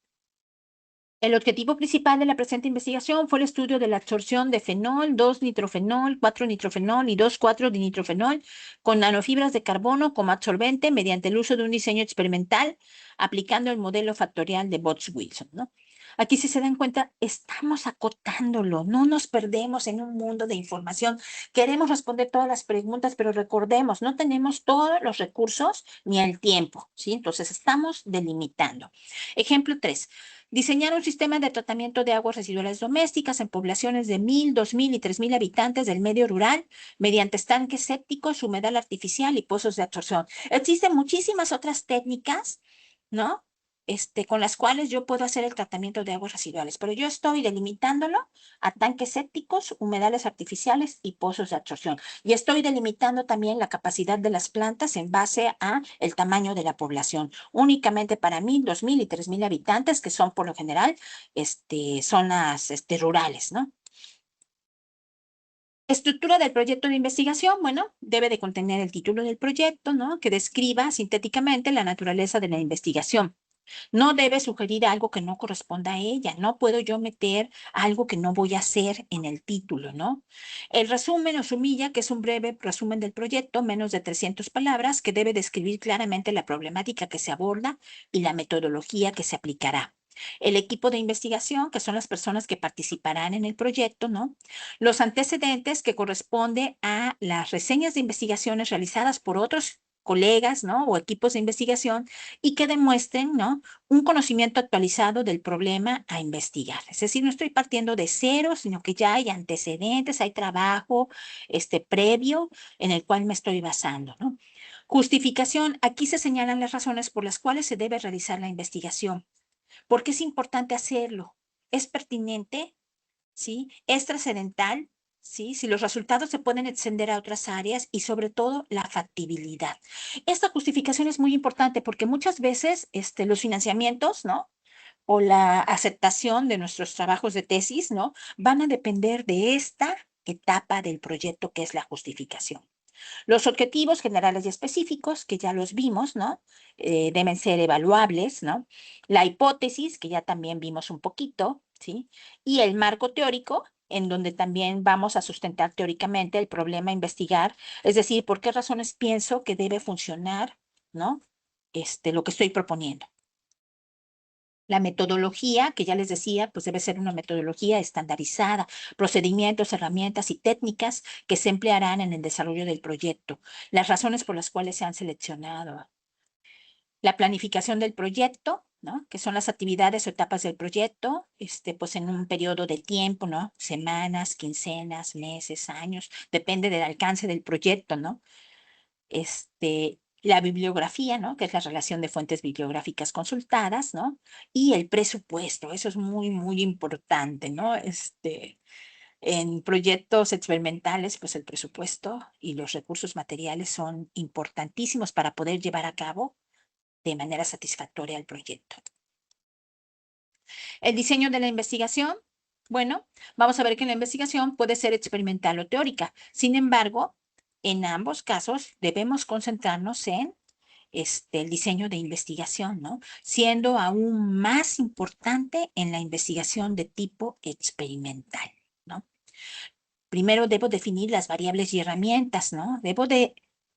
El objetivo principal de la presente investigación fue el estudio de la absorción de fenol, 2-nitrofenol, 4-nitrofenol y 2,4-dinitrofenol con nanofibras de carbono como absorbente mediante el uso de un diseño experimental aplicando el modelo factorial de Botz-Wilson, ¿no? Aquí, si se dan cuenta, estamos acotándolo, no nos perdemos en un mundo de información. Queremos responder todas las preguntas, pero recordemos, no tenemos todos los recursos ni el tiempo, ¿sí? Entonces, estamos delimitando. Ejemplo 3. Diseñar un sistema de tratamiento de aguas residuales domésticas en poblaciones de 1,000, 2,000 y 3,000 habitantes del medio rural mediante estanques sépticos, humedal artificial y pozos de absorción. Existen muchísimas otras técnicas, ¿no? Con las cuales yo puedo hacer el tratamiento de aguas residuales, pero yo estoy delimitándolo a tanques sépticos, humedales artificiales y pozos de absorción. Y estoy delimitando también la capacidad de las plantas en base a el tamaño de la población. Únicamente para 1,000, 2,000 y 3,000 habitantes, que son por lo general zonas rurales, ¿no? Estructura del proyecto de investigación, bueno, debe de contener el título del proyecto, ¿no? Que describa sintéticamente la naturaleza de la investigación. No debe sugerir algo que no corresponda a ella. No puedo yo meter algo que no voy a hacer en el título, ¿no? El resumen o sumilla, que es un breve resumen del proyecto, menos de 300 palabras, que debe describir claramente la problemática que se aborda y la metodología que se aplicará. El equipo de investigación, que son las personas que participarán en el proyecto, ¿no? Los antecedentes, que corresponde a las reseñas de investigaciones realizadas por otros colegas, ¿no? O equipos de investigación y que demuestren, ¿no? Un conocimiento actualizado del problema a investigar. Es decir, no estoy partiendo de cero, sino que ya hay antecedentes, hay trabajo previo en el cual me estoy basando, ¿no? Justificación. Aquí se señalan las razones por las cuales se debe realizar la investigación. ¿Por qué es importante hacerlo? ¿Es pertinente? ¿Sí? ¿Es trascendental? ¿Sí? Si los resultados se pueden extender a otras áreas y sobre todo la factibilidad. Esta justificación es muy importante porque muchas veces los financiamientos, ¿no? O la aceptación de nuestros trabajos de tesis, ¿no? Van a depender de esta etapa del proyecto que es la justificación. Los objetivos generales y específicos, que ya los vimos, ¿no? Deben ser evaluables, ¿no? La hipótesis, que ya también vimos un poquito, ¿sí? Y el marco teórico, en donde también vamos a sustentar teóricamente el problema a investigar, es decir, por qué razones pienso que debe funcionar, ¿no? Lo que estoy proponiendo. La metodología, que ya les decía, pues debe ser una metodología estandarizada, procedimientos, herramientas y técnicas que se emplearán en el desarrollo del proyecto, las razones por las cuales se han seleccionado. La planificación del proyecto, ¿no? Que son las actividades o etapas del proyecto, pues en un periodo de tiempo, ¿no? Semanas, quincenas, meses, años, depende del alcance del proyecto, ¿no? La bibliografía, ¿no? Que es la relación de fuentes bibliográficas consultadas, ¿no? Y el presupuesto, eso es muy, muy importante, ¿no? En proyectos experimentales, pues el presupuesto y los recursos materiales son importantísimos para poder llevar a cabo de manera satisfactoria el proyecto. El diseño de la investigación, bueno, vamos a ver que la investigación puede ser experimental o teórica. Sin embargo, en ambos casos debemos concentrarnos en el diseño de investigación, ¿no? Siendo aún más importante en la investigación de tipo experimental, ¿no? Primero debo definir las variables y herramientas, ¿no? Debo de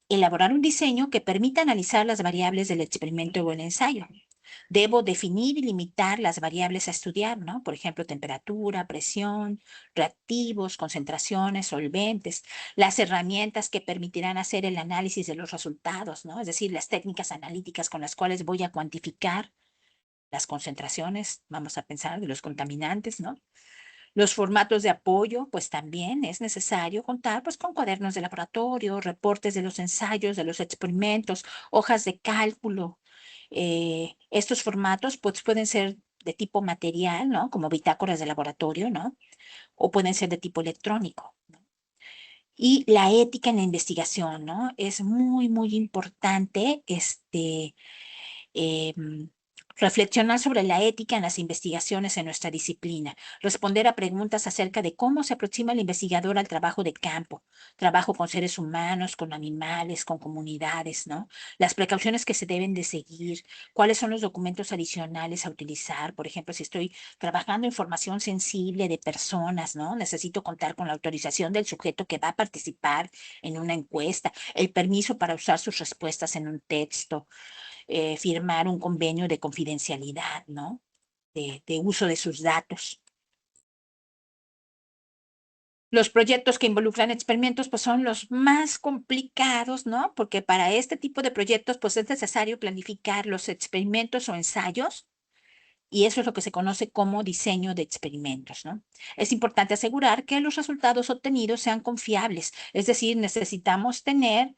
elaborar un diseño que permita analizar las variables del experimento o el ensayo. Debo definir y limitar las variables a estudiar, ¿no? Por ejemplo, temperatura, presión, reactivos, concentraciones, solventes, las herramientas que permitirán hacer el análisis de los resultados, ¿no? Es decir, las técnicas analíticas con las cuales voy a cuantificar las concentraciones, vamos a pensar, de los contaminantes, ¿no? Los formatos de apoyo, pues también es necesario contar pues, con cuadernos de laboratorio, reportes de los ensayos, de los experimentos, hojas de cálculo. Estos formatos pues, pueden ser de tipo material, ¿no? Como bitácoras de laboratorio, ¿no? O pueden ser de tipo electrónico, ¿no? Y la ética en la investigación, ¿no? Es muy, muy importante em, reflexionar sobre la ética en las investigaciones en nuestra disciplina, responder a preguntas acerca de cómo se aproxima el investigador al trabajo de campo, trabajo con seres humanos, con animales, con comunidades, ¿no? Las precauciones que se deben de seguir, cuáles son los documentos adicionales a utilizar, por ejemplo, si estoy trabajando información sensible de personas, ¿no? Necesito contar con la autorización del sujeto que va a participar en una encuesta, el permiso para usar sus respuestas en un texto, firmar un convenio de confidencialidad, ¿no? De uso de sus datos. Los proyectos que involucran experimentos, pues son los más complicados, ¿no? Porque para este tipo de proyectos, pues es necesario planificar los experimentos o ensayos y eso es lo que se conoce como diseño de experimentos, ¿no? Es importante asegurar que los resultados obtenidos sean confiables, es decir, necesitamos tener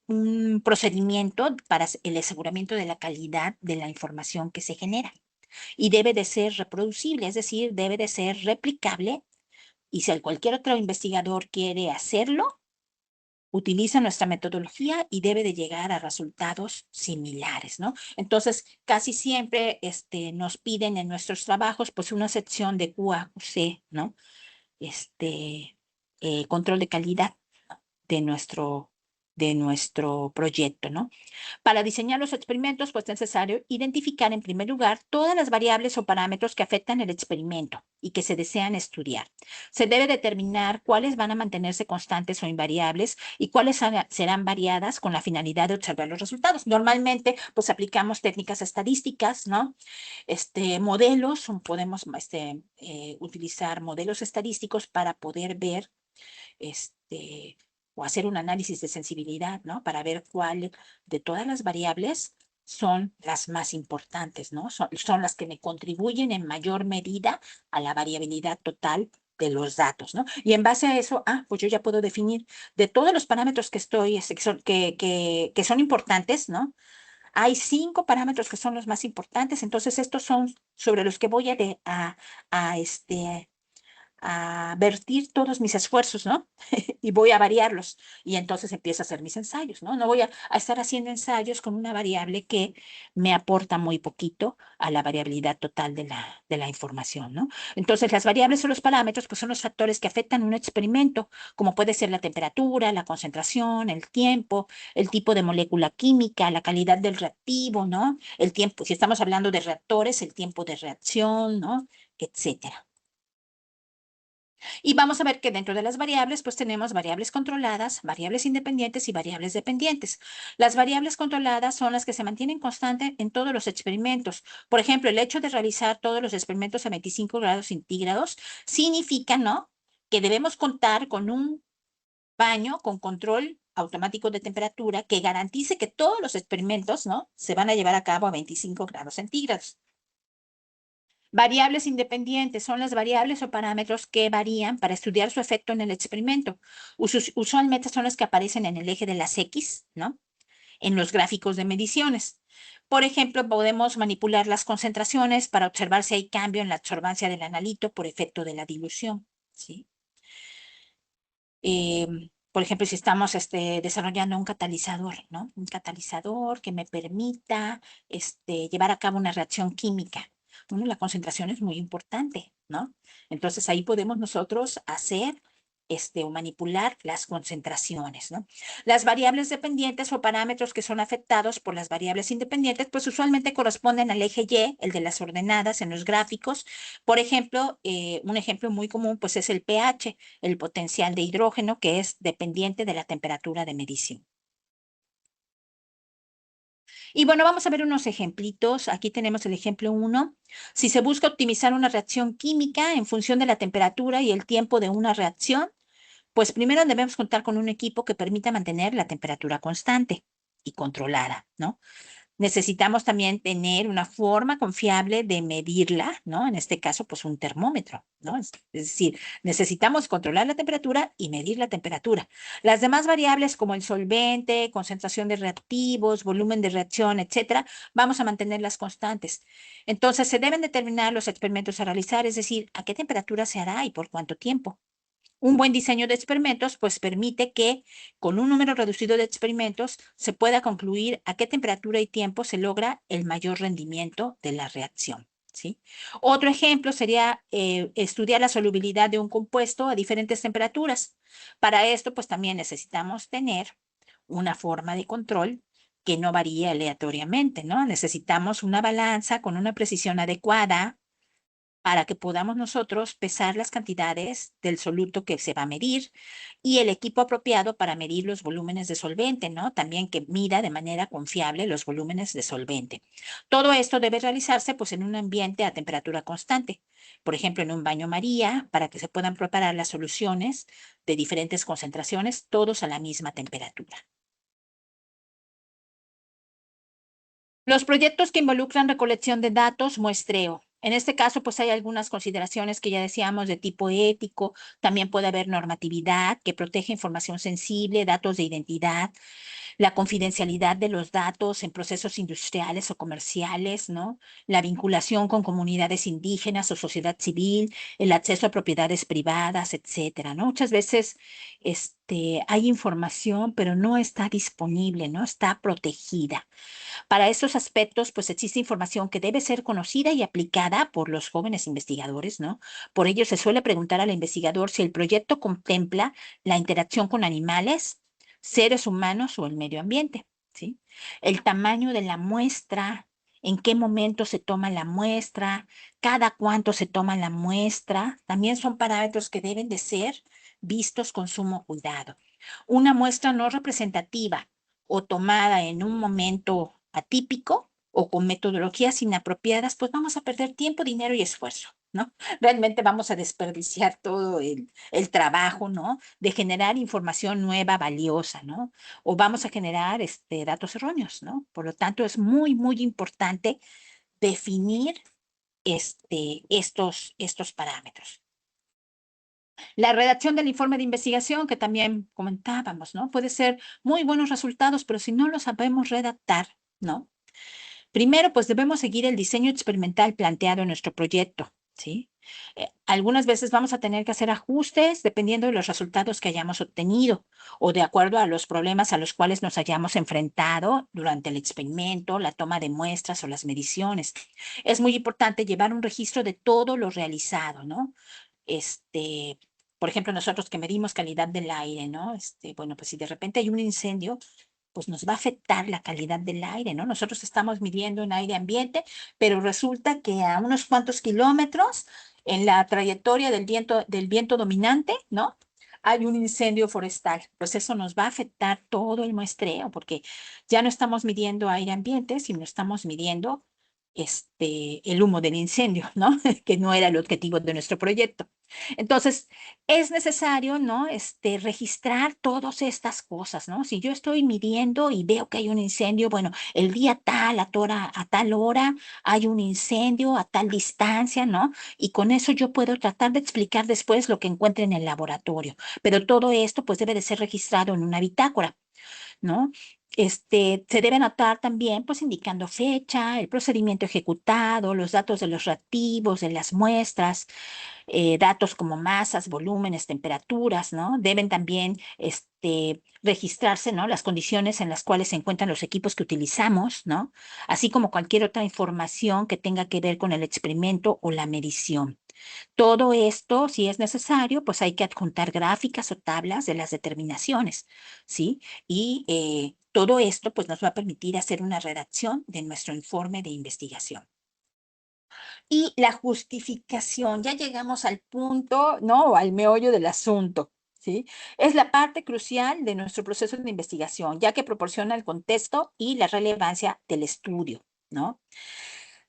un procedimiento para el aseguramiento de la calidad de la información que se genera y debe de ser reproducible, es decir, debe de ser replicable y si cualquier otro investigador quiere hacerlo, utiliza nuestra metodología y debe de llegar a resultados similares, ¿no? Entonces, casi siempre nos piden en nuestros trabajos, pues, una sección de QA/QC, ¿no? Control de calidad de nuestro proyecto, ¿no? Para diseñar los experimentos, pues es necesario identificar en primer lugar todas las variables o parámetros que afectan el experimento y que se desean estudiar. Se debe determinar cuáles van a mantenerse constantes o invariables y cuáles serán variadas con la finalidad de observar los resultados. Normalmente, pues aplicamos técnicas estadísticas, ¿no? Modelos, podemos utilizar modelos estadísticos para poder ver o hacer un análisis de sensibilidad, ¿no? Para ver cuál de todas las variables son las más importantes, ¿no? Son las que me contribuyen en mayor medida a la variabilidad total de los datos, ¿no? Y en base a eso, pues yo ya puedo definir de todos los parámetros que estoy, que son importantes, ¿no? Hay 5 parámetros que son los más importantes, entonces estos son sobre los que voy a vertir todos mis esfuerzos, ¿no? Y voy a variarlos. Y entonces empiezo a hacer mis ensayos, ¿no? No voy a estar haciendo ensayos con una variable que me aporta muy poquito a la variabilidad total de la información, ¿no? Entonces, las variables o los parámetros, pues son los factores que afectan un experimento, como puede ser la temperatura, la concentración, el tiempo, el tipo de molécula química, la calidad del reactivo, ¿no? El tiempo, si estamos hablando de reactores, el tiempo de reacción, ¿no? Etcétera. Y vamos a ver que dentro de las variables, pues tenemos variables controladas, variables independientes y variables dependientes. Las variables controladas son las que se mantienen constantes en todos los experimentos. Por ejemplo, el hecho de realizar todos los experimentos a 25 grados centígrados significa, ¿no? Que debemos contar con un baño con control automático de temperatura que garantice que todos los experimentos, ¿no? Se van a llevar a cabo a 25 grados centígrados. Variables independientes son las variables o parámetros que varían para estudiar su efecto en el experimento. Usualmente son las que aparecen en el eje de las X, ¿no? En los gráficos de mediciones. Por ejemplo, podemos manipular las concentraciones para observar si hay cambio en la absorbancia del analito por efecto de la dilución, ¿sí? Por ejemplo, si estamos desarrollando un catalizador, ¿no? Un catalizador que me permita llevar a cabo una reacción química. Bueno, la concentración es muy importante, ¿no? Entonces ahí podemos nosotros hacer o manipular las concentraciones, ¿no? Las variables dependientes o parámetros que son afectados por las variables independientes, pues usualmente corresponden al eje Y, el de las ordenadas en los gráficos. Por ejemplo, un ejemplo muy común, pues es el pH, el potencial de hidrógeno, que es dependiente de la temperatura de medición. Y bueno, vamos a ver unos ejemplitos. Aquí tenemos el ejemplo 1. Si se busca optimizar una reacción química en función de la temperatura y el tiempo de una reacción, pues primero debemos contar con un equipo que permita mantener la temperatura constante y controlada, ¿no? Necesitamos también tener una forma confiable de medirla, ¿no? En este caso, pues un termómetro, ¿no? Es decir, necesitamos controlar la temperatura y medir la temperatura. Las demás variables como el solvente, concentración de reactivos, volumen de reacción, etcétera, vamos a mantenerlas constantes. Entonces, se deben determinar los experimentos a realizar, es decir, a qué temperatura se hará y por cuánto tiempo. Un buen diseño de experimentos, pues permite que con un número reducido de experimentos se pueda concluir a qué temperatura y tiempo se logra el mayor rendimiento de la reacción, ¿sí? Otro ejemplo sería estudiar la solubilidad de un compuesto a diferentes temperaturas. Para esto, pues también necesitamos tener una forma de control que no varíe aleatoriamente, ¿no? Necesitamos una balanza con una precisión adecuada para que podamos nosotros pesar las cantidades del soluto que se va a medir y el equipo apropiado para medir los volúmenes de solvente, ¿no? También que mida de manera confiable los volúmenes de solvente. Todo esto debe realizarse pues en un ambiente a temperatura constante, por ejemplo en un baño María, para que se puedan preparar las soluciones de diferentes concentraciones, todos a la misma temperatura. Los proyectos que involucran recolección de datos, muestreo. En este caso, pues hay algunas consideraciones que ya decíamos de tipo ético, también puede haber normatividad que protege información sensible, datos de identidad, la confidencialidad de los datos en procesos industriales o comerciales, ¿no? La vinculación con comunidades indígenas o sociedad civil, el acceso a propiedades privadas, etcétera, ¿no? Muchas veces hay información, pero no está disponible, no está protegida. Para estos aspectos, pues existe información que debe ser conocida y aplicada por los jóvenes investigadores, ¿no? Por ello, se suele preguntar al investigador si el proyecto contempla la interacción con animales, seres humanos o el medio ambiente, ¿sí? El tamaño de la muestra, en qué momento se toma la muestra, cada cuánto se toma la muestra, también son parámetros que deben de ser vistos con sumo cuidado. Una muestra no representativa o tomada en un momento atípico o con metodologías inapropiadas, pues vamos a perder tiempo, dinero y esfuerzo, ¿no? Realmente vamos a desperdiciar todo el trabajo, ¿no? De generar información nueva, valiosa, ¿no? O vamos a generar datos erróneos, ¿no? Por lo tanto, es muy, muy importante definir estos parámetros. La redacción del informe de investigación, que también comentábamos, ¿no? Puede ser muy buenos resultados, pero si no lo sabemos redactar, ¿no? Primero, pues debemos seguir el diseño experimental planteado en nuestro proyecto, ¿sí? Algunas veces vamos a tener que hacer ajustes dependiendo de los resultados que hayamos obtenido o de acuerdo a los problemas a los cuales nos hayamos enfrentado durante el experimento, la toma de muestras o las mediciones. Es muy importante llevar un registro de todo lo realizado, ¿no? Este, por ejemplo, nosotros que medimos calidad del aire, ¿no? Bueno, pues si de repente hay un incendio, pues nos va a afectar la calidad del aire, ¿no? Nosotros estamos midiendo en aire ambiente, pero resulta que a unos cuantos kilómetros en la trayectoria del viento dominante, ¿no? Hay un incendio forestal. Pues eso nos va a afectar todo el muestreo, porque ya no estamos midiendo aire ambiente, sino estamos midiendo el humo del incendio, ¿no? Que no era el objetivo de nuestro proyecto. Entonces, es necesario, ¿no? Registrar todas estas cosas, ¿no? Si yo estoy midiendo y veo que hay un incendio, bueno, el día tal, a tal hora, hay un incendio a tal distancia, ¿no? Y con eso yo puedo tratar de explicar después lo que encuentre en el laboratorio. Pero todo esto, pues, debe de ser registrado en una bitácora, ¿no? Se debe anotar también, pues, indicando fecha, el procedimiento ejecutado, los datos de los reactivos, de las muestras, datos como masas, volúmenes, temperaturas, ¿no? Deben también registrarse, ¿no? Las condiciones en las cuales se encuentran los equipos que utilizamos, ¿no? Así como cualquier otra información que tenga que ver con el experimento o la medición. Todo esto, si es necesario, pues hay que adjuntar gráficas o tablas de las determinaciones, ¿sí? Y todo esto, pues nos va a permitir hacer una redacción de nuestro informe de investigación. Y la justificación, ya llegamos al punto, ¿no? O al meollo del asunto, ¿sí? Es la parte crucial de nuestro proceso de investigación, ya que proporciona el contexto y la relevancia del estudio, ¿no?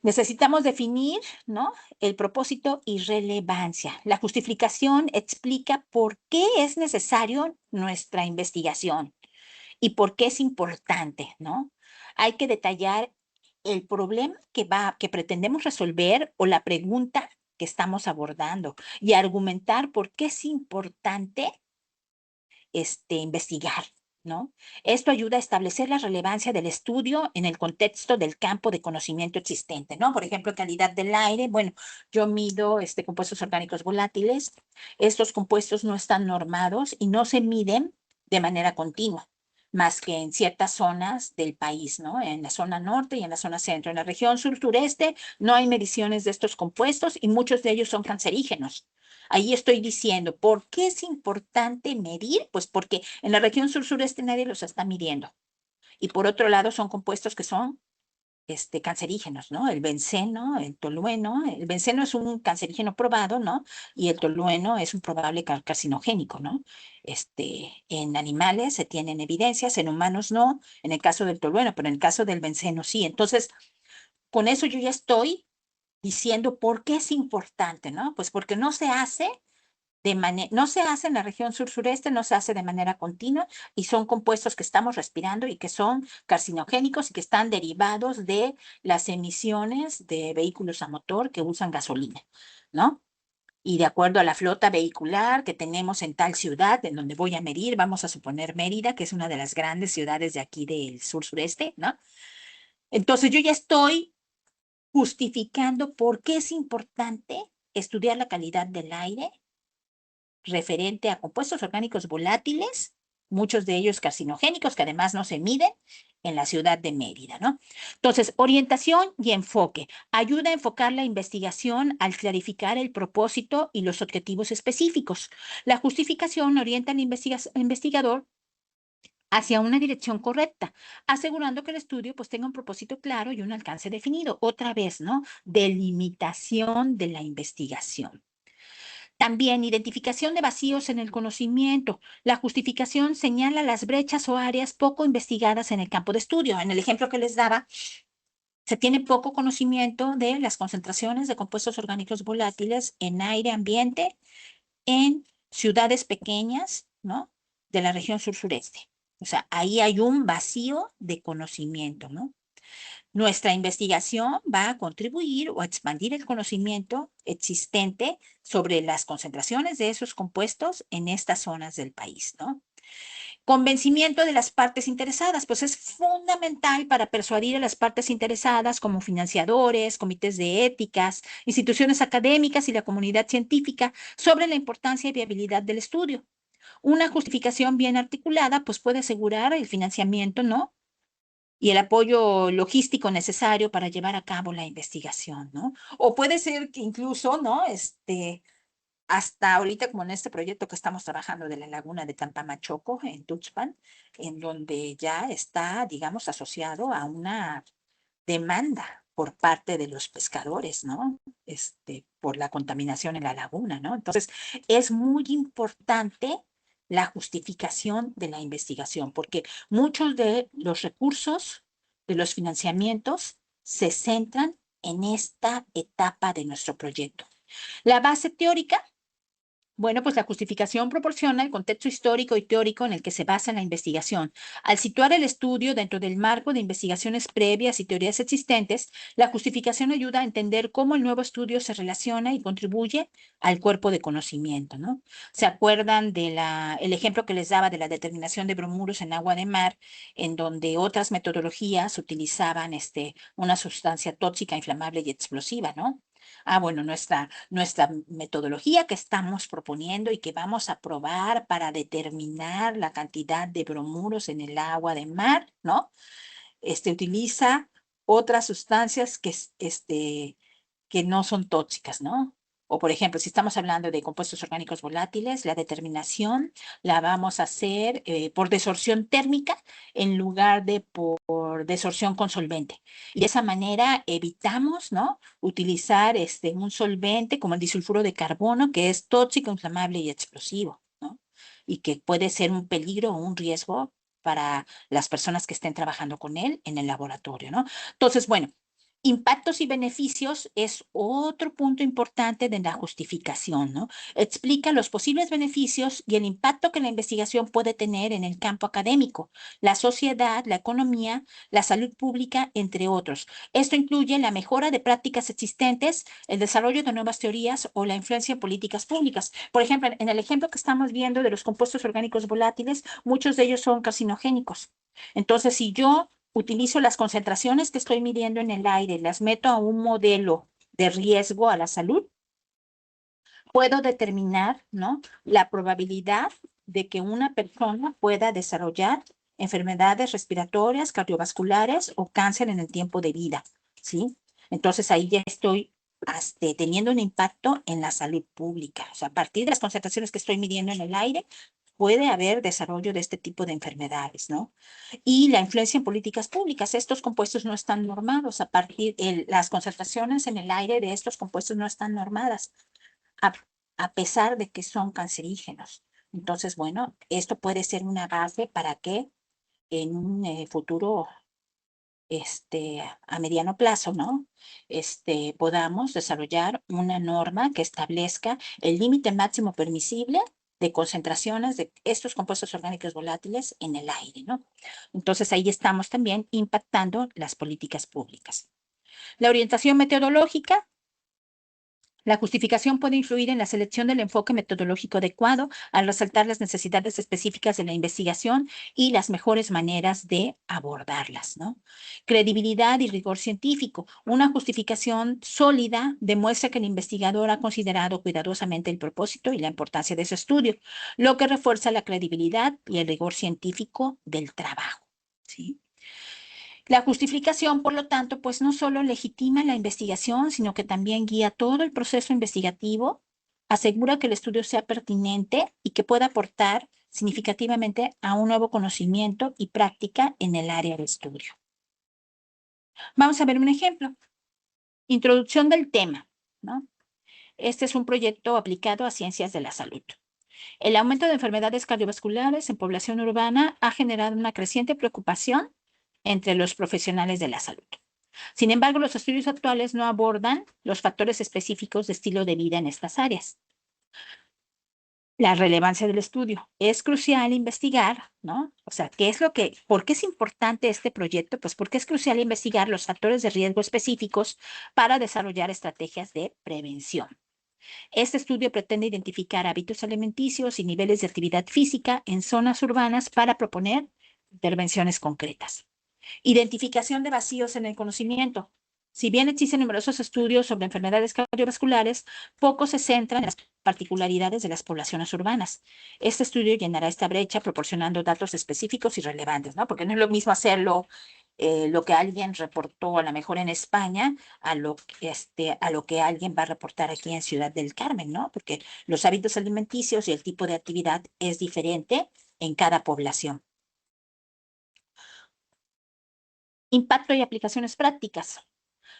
Necesitamos definir, ¿no? El propósito y relevancia. La justificación explica por qué es necesario nuestra investigación y por qué es importante, ¿no? Hay que detallar el problema que pretendemos resolver o la pregunta que estamos abordando y argumentar por qué es importante investigar, ¿no? Esto ayuda a establecer la relevancia del estudio en el contexto del campo de conocimiento existente, ¿no? Por ejemplo, calidad del aire. Bueno, yo mido compuestos orgánicos volátiles. Estos compuestos no están normados y no se miden de manera continua, más que en ciertas zonas del país, ¿no? En la zona norte y en la zona centro. En la región sur-sureste no hay mediciones de estos compuestos y muchos de ellos son cancerígenos. Ahí estoy diciendo, ¿por qué es importante medir? Pues porque en la región sur-sureste nadie los está midiendo. Y por otro lado, son compuestos que son cancerígenos, ¿no? El benceno, el tolueno. El benceno es un cancerígeno probado, ¿no? Y el tolueno es un probable carcinogénico, ¿no? En animales se tienen evidencias, en humanos no, en el caso del tolueno, pero en el caso del benceno sí. Entonces, con eso yo ya estoy diciendo por qué es importante, ¿no? Pues porque no se hace no se hace en la región sur-sureste, no se hace de manera continua y son compuestos que estamos respirando y que son carcinogénicos y que están derivados de las emisiones de vehículos a motor que usan gasolina, ¿no? Y de acuerdo a la flota vehicular que tenemos en tal ciudad, en donde voy a medir, vamos a suponer Mérida, que es una de las grandes ciudades de aquí del sur-sureste, ¿no? Entonces yo ya estoy justificando por qué es importante estudiar la calidad del aire referente a compuestos orgánicos volátiles, muchos de ellos carcinogénicos, que además no se miden en la ciudad de Mérida, ¿no? Entonces, orientación y enfoque. Ayuda a enfocar la investigación al clarificar el propósito y los objetivos específicos. La justificación orienta al investigador hacia una dirección correcta, asegurando que el estudio pues tenga un propósito claro y un alcance definido. Otra vez, ¿no? Delimitación de la investigación. También identificación de vacíos en el conocimiento. La justificación señala las brechas o áreas poco investigadas en el campo de estudio. En el ejemplo que les daba, se tiene poco conocimiento de las concentraciones de compuestos orgánicos volátiles en aire ambiente en ciudades pequeñas, ¿no? De la región sur-sureste. O sea, ahí hay un vacío de conocimiento, ¿no? Nuestra investigación va a contribuir o a expandir el conocimiento existente sobre las concentraciones de esos compuestos en estas zonas del país, ¿no? Convencimiento de las partes interesadas, pues es fundamental para persuadir a las partes interesadas como financiadores, comités de éticas, instituciones académicas y la comunidad científica sobre la importancia y viabilidad del estudio. Una justificación bien articulada, pues puede asegurar el financiamiento, ¿no? Y el apoyo logístico necesario para llevar a cabo la investigación, ¿no? O puede ser que incluso, ¿no? Hasta ahorita, como en este proyecto que estamos trabajando de la laguna de Tampamachoco, en Tuxpan, en donde ya está, digamos, asociado a una demanda por parte de los pescadores, ¿no? Por la contaminación en la laguna, ¿no? Entonces, es muy importante la justificación de la investigación, porque muchos de los recursos, de los financiamientos, se centran en esta etapa de nuestro proyecto. La base teórica Bueno, pues la justificación proporciona el contexto histórico y teórico en el que se basa la investigación. Al situar el estudio dentro del marco de investigaciones previas y teorías existentes, la justificación ayuda a entender cómo el nuevo estudio se relaciona y contribuye al cuerpo de conocimiento, ¿no? ¿Se acuerdan de el ejemplo que les daba de la determinación de bromuros en agua de mar, en donde otras metodologías utilizaban una sustancia tóxica, inflamable y explosiva, ¿no? Bueno, nuestra metodología que estamos proponiendo y que vamos a probar para determinar la cantidad de bromuros en el agua de mar, ¿no? Utiliza otras sustancias que no son tóxicas, ¿no? O, por ejemplo, si estamos hablando de compuestos orgánicos volátiles, la determinación la vamos a hacer por desorción térmica en lugar de por desorción con solvente. Y de esa manera evitamos, ¿no? Utilizar un solvente como el disulfuro de carbono, que es tóxico, inflamable y explosivo, ¿no? Y que puede ser un peligro o un riesgo para las personas que estén trabajando con él en el laboratorio, ¿no? Entonces, bueno, impactos y beneficios es otro punto importante de la justificación, ¿no? Explica los posibles beneficios y el impacto que la investigación puede tener en el campo académico, la sociedad, la economía, la salud pública, entre otros. Esto incluye la mejora de prácticas existentes, el desarrollo de nuevas teorías o la influencia en políticas públicas. Por ejemplo, en el ejemplo que estamos viendo de los compuestos orgánicos volátiles, muchos de ellos son carcinogénicos. Entonces, si yo utilizo las concentraciones que estoy midiendo en el aire, las meto a un modelo de riesgo a la salud, puedo determinar, ¿no? La probabilidad de que una persona pueda desarrollar enfermedades respiratorias, cardiovasculares o cáncer en el tiempo de vida, ¿sí? Entonces ahí ya estoy teniendo un impacto en la salud pública. O sea, a partir de las concentraciones que estoy midiendo en el aire, puede haber desarrollo de este tipo de enfermedades, ¿no? Y la influencia en políticas públicas. Estos compuestos no están normados. Las concentraciones en el aire de estos compuestos no están normadas, a, a pesar de que son cancerígenos. Entonces, bueno, esto puede ser una base para que en un futuro a mediano plazo, ¿no? Podamos desarrollar una norma que establezca el límite máximo permisible de concentraciones de estos compuestos orgánicos volátiles en el aire, ¿no? Entonces ahí estamos también impactando las políticas públicas. La orientación metodológica. La justificación puede influir en la selección del enfoque metodológico adecuado al resaltar las necesidades específicas de la investigación y las mejores maneras de abordarlas, ¿no? Credibilidad y rigor científico. Una justificación sólida demuestra que el investigador ha considerado cuidadosamente el propósito y la importancia de su estudio, lo que refuerza la credibilidad y el rigor científico del trabajo, ¿sí? La justificación, por lo tanto, pues no solo legitima la investigación, sino que también guía todo el proceso investigativo, asegura que el estudio sea pertinente y que pueda aportar significativamente a un nuevo conocimiento y práctica en el área de estudio. Vamos a ver un ejemplo. Introducción del tema, ¿no? Este es un proyecto aplicado a ciencias de la salud. El aumento de enfermedades cardiovasculares en población urbana ha generado una creciente preocupación entre los profesionales de la salud. Sin embargo, los estudios actuales no abordan los factores específicos de estilo de vida en estas áreas. La relevancia del estudio. Es crucial investigar, ¿no? O sea, ¿por qué es importante este proyecto? Pues porque es crucial investigar los factores de riesgo específicos para desarrollar estrategias de prevención. Este estudio pretende identificar hábitos alimenticios y niveles de actividad física en zonas urbanas para proponer intervenciones concretas. Identificación de vacíos en el conocimiento. Si bien existen numerosos estudios sobre enfermedades cardiovasculares, pocos se centran en las particularidades de las poblaciones urbanas. Este estudio llenará esta brecha proporcionando datos específicos y relevantes, ¿no? Porque no es lo mismo hacerlo lo que alguien reportó a lo mejor en España a lo que alguien va a reportar aquí en Ciudad del Carmen, ¿no? Porque los hábitos alimenticios y el tipo de actividad es diferente en cada población. Impacto y aplicaciones prácticas.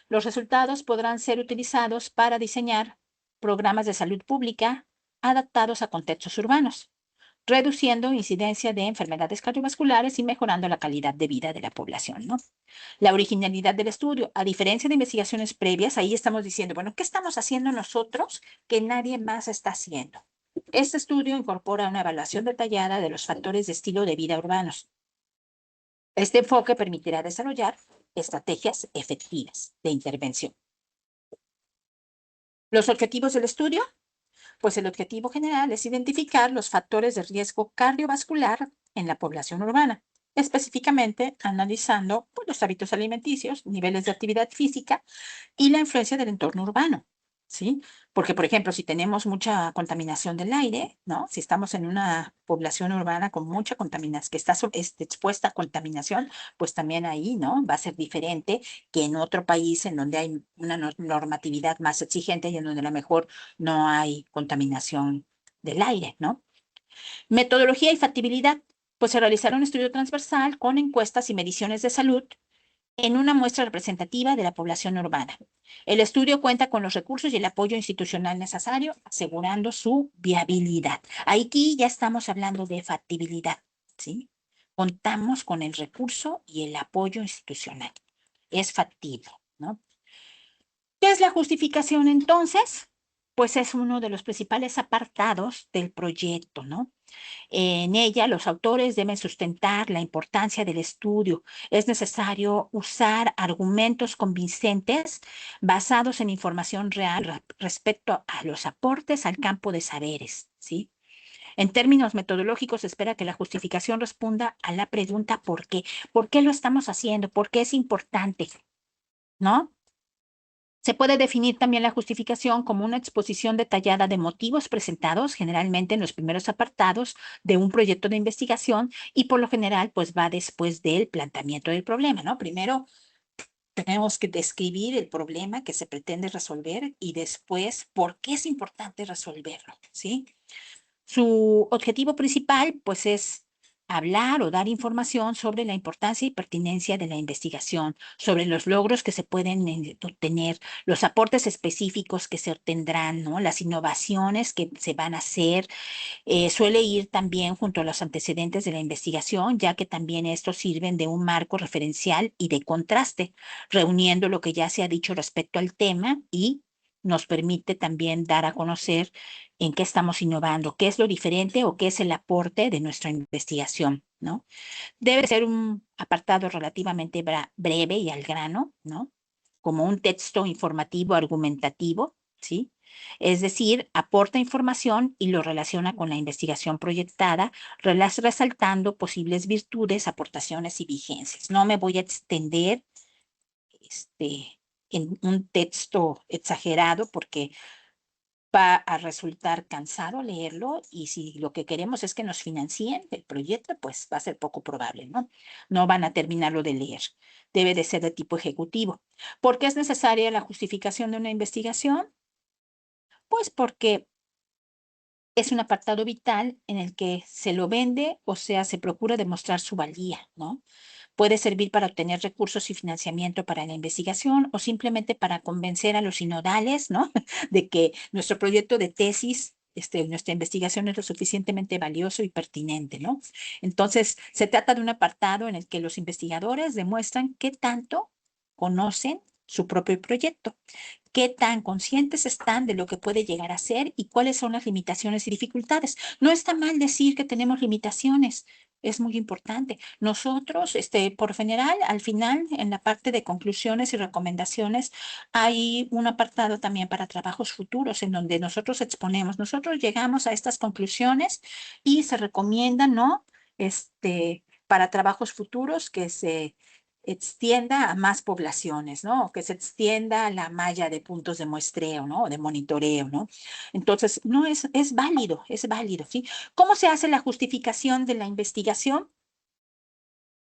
Los resultados podrán ser utilizados para diseñar programas de salud pública adaptados a contextos urbanos, reduciendo incidencia de enfermedades cardiovasculares y mejorando la calidad de vida de la población, ¿no? La originalidad del estudio, a diferencia de investigaciones previas, ahí estamos diciendo, bueno, ¿qué estamos haciendo nosotros que nadie más está haciendo? Este estudio incorpora una evaluación detallada de los factores de estilo de vida urbanos. Este enfoque permitirá desarrollar estrategias efectivas de intervención. Los objetivos del estudio, pues el objetivo general es identificar los factores de riesgo cardiovascular en la población urbana, específicamente analizando pues, los hábitos alimenticios, niveles de actividad física y la influencia del entorno urbano, ¿sí? Porque, por ejemplo, si tenemos mucha contaminación del aire, ¿no? Si estamos en una población urbana con mucha contaminación, que está expuesta a contaminación, pues también ahí, ¿no? Va a ser diferente que en otro país en donde hay una normatividad más exigente y en donde a lo mejor no hay contaminación del aire, ¿no? Metodología y factibilidad. Pues se realizará un estudio transversal con encuestas y mediciones de salud en una muestra representativa de la población urbana. El estudio cuenta con los recursos y el apoyo institucional necesario, asegurando su viabilidad. Aquí ya estamos hablando de factibilidad, ¿sí? Contamos con el recurso y el apoyo institucional. Es factible, ¿no? ¿Qué es la justificación entonces? Pues es uno de los principales apartados del proyecto, ¿no? En ella, los autores deben sustentar la importancia del estudio. Es necesario usar argumentos convincentes basados en información real respecto a los aportes al campo de saberes, ¿sí? En términos metodológicos, se espera que la justificación responda a la pregunta ¿por qué? ¿Por qué lo estamos haciendo? ¿Por qué es importante? ¿No? Se puede definir también la justificación como una exposición detallada de motivos presentados generalmente en los primeros apartados de un proyecto de investigación y por lo general pues va después del planteamiento del problema, ¿no? Primero tenemos que describir el problema que se pretende resolver y después por qué es importante resolverlo, ¿sí? Su objetivo principal, pues, es hablar o dar información sobre la importancia y pertinencia de la investigación, sobre los logros que se pueden obtener, los aportes específicos que se obtendrán, ¿no? Las innovaciones que se van a hacer. Suele ir también junto a los antecedentes de la investigación, ya que también estos sirven de un marco referencial y de contraste, reuniendo lo que ya se ha dicho respecto al tema y nos permite también dar a conocer en qué estamos innovando, qué es lo diferente o qué es el aporte de nuestra investigación, ¿no? Debe ser un apartado relativamente breve y al grano, ¿no? Como un texto informativo argumentativo, ¿sí? Es decir, aporta información y lo relaciona con la investigación proyectada, resaltando posibles virtudes, aportaciones y vigencias. No me voy a extender en un texto exagerado porque va a resultar cansado leerlo y si lo que queremos es que nos financien el proyecto, pues va a ser poco probable, ¿no? No van a terminarlo de leer. Debe de ser de tipo ejecutivo. ¿Por qué es necesaria la justificación de una investigación? Pues porque es un apartado vital en el que se lo vende, o sea, se procura demostrar su valía, ¿no? Puede servir para obtener recursos y financiamiento para la investigación o simplemente para convencer a los sinodales, ¿no? De que nuestro proyecto de tesis, nuestra investigación es lo suficientemente valioso y pertinente, ¿no? Entonces, se trata de un apartado en el que los investigadores demuestran qué tanto conocen su propio proyecto, qué tan conscientes están de lo que puede llegar a ser y cuáles son las limitaciones y dificultades. No está mal decir que tenemos limitaciones, es muy importante. Nosotros, por general, al final, en la parte de conclusiones y recomendaciones, hay un apartado también para trabajos futuros en donde nosotros exponemos, nosotros llegamos a estas conclusiones y se recomiendan, ¿no? Para trabajos futuros que se extienda a más poblaciones, ¿no? O que se extienda la malla de puntos de muestreo, ¿no? O de monitoreo, ¿no? Entonces, no es válido, ¿sí? ¿Cómo se hace la justificación de la investigación?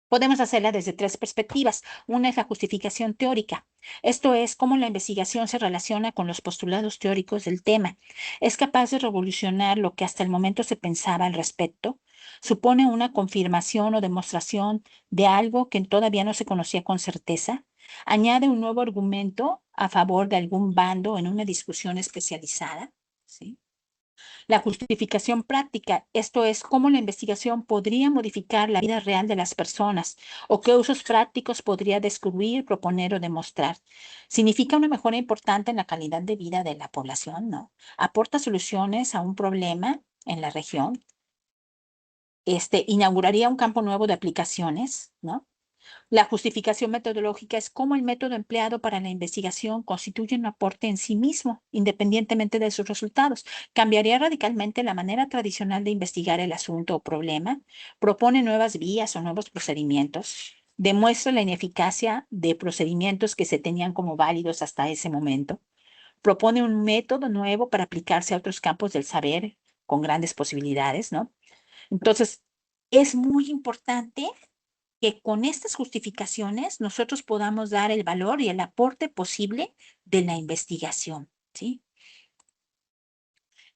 Podemos hacerla desde tres perspectivas. Una es la justificación teórica. Esto es cómo la investigación se relaciona con los postulados teóricos del tema. Es capaz de revolucionar lo que hasta el momento se pensaba al respecto. Supone una confirmación o demostración de algo que todavía no se conocía con certeza. Añade un nuevo argumento a favor de algún bando en una discusión especializada. ¿Sí? La justificación práctica, esto es cómo la investigación podría modificar la vida real de las personas o qué usos prácticos podría descubrir, proponer o demostrar. ¿Significa una mejora importante en la calidad de vida de la población? No. ¿Aporta soluciones a un problema? en la región. Inauguraría un campo nuevo de aplicaciones, ¿no? La justificación metodológica es cómo el método empleado para la investigación constituye un aporte en sí mismo, independientemente de sus resultados. Cambiaría radicalmente la manera tradicional de investigar el asunto o problema, propone nuevas vías o nuevos procedimientos, demuestra la ineficacia de procedimientos que se tenían como válidos hasta ese momento, propone un método nuevo para aplicarse a otros campos del saber con grandes posibilidades, ¿no? Entonces, es muy importante que con estas justificaciones nosotros podamos dar el valor y el aporte posible de la investigación, ¿sí?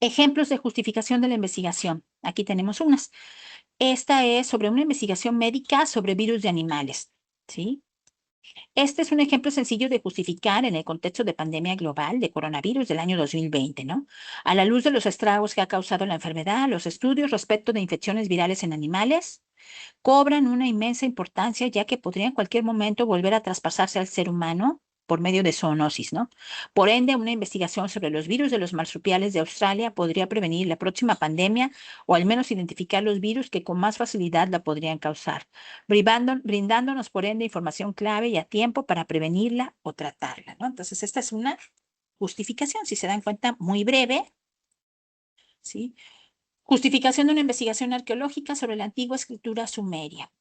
Ejemplos de justificación de la investigación. Aquí tenemos unas. Esta es sobre una investigación médica sobre virus de animales, ¿sí? Este es un ejemplo sencillo de justificar en el contexto de pandemia global de coronavirus del año 2020, ¿no? A la luz de los estragos que ha causado la enfermedad, los estudios respecto de infecciones virales en animales cobran una inmensa importancia ya que podría en cualquier momento volver a traspasarse al ser humano por medio de zoonosis, ¿no? Por ende, una investigación sobre los virus de los marsupiales de Australia podría prevenir la próxima pandemia o al menos identificar los virus que con más facilidad la podrían causar, brindándonos por ende información clave y a tiempo para prevenirla o tratarla, ¿no? Entonces, esta es una justificación, si se dan cuenta, muy breve, ¿sí? Justificación de una investigación arqueológica sobre la antigua escritura sumeria.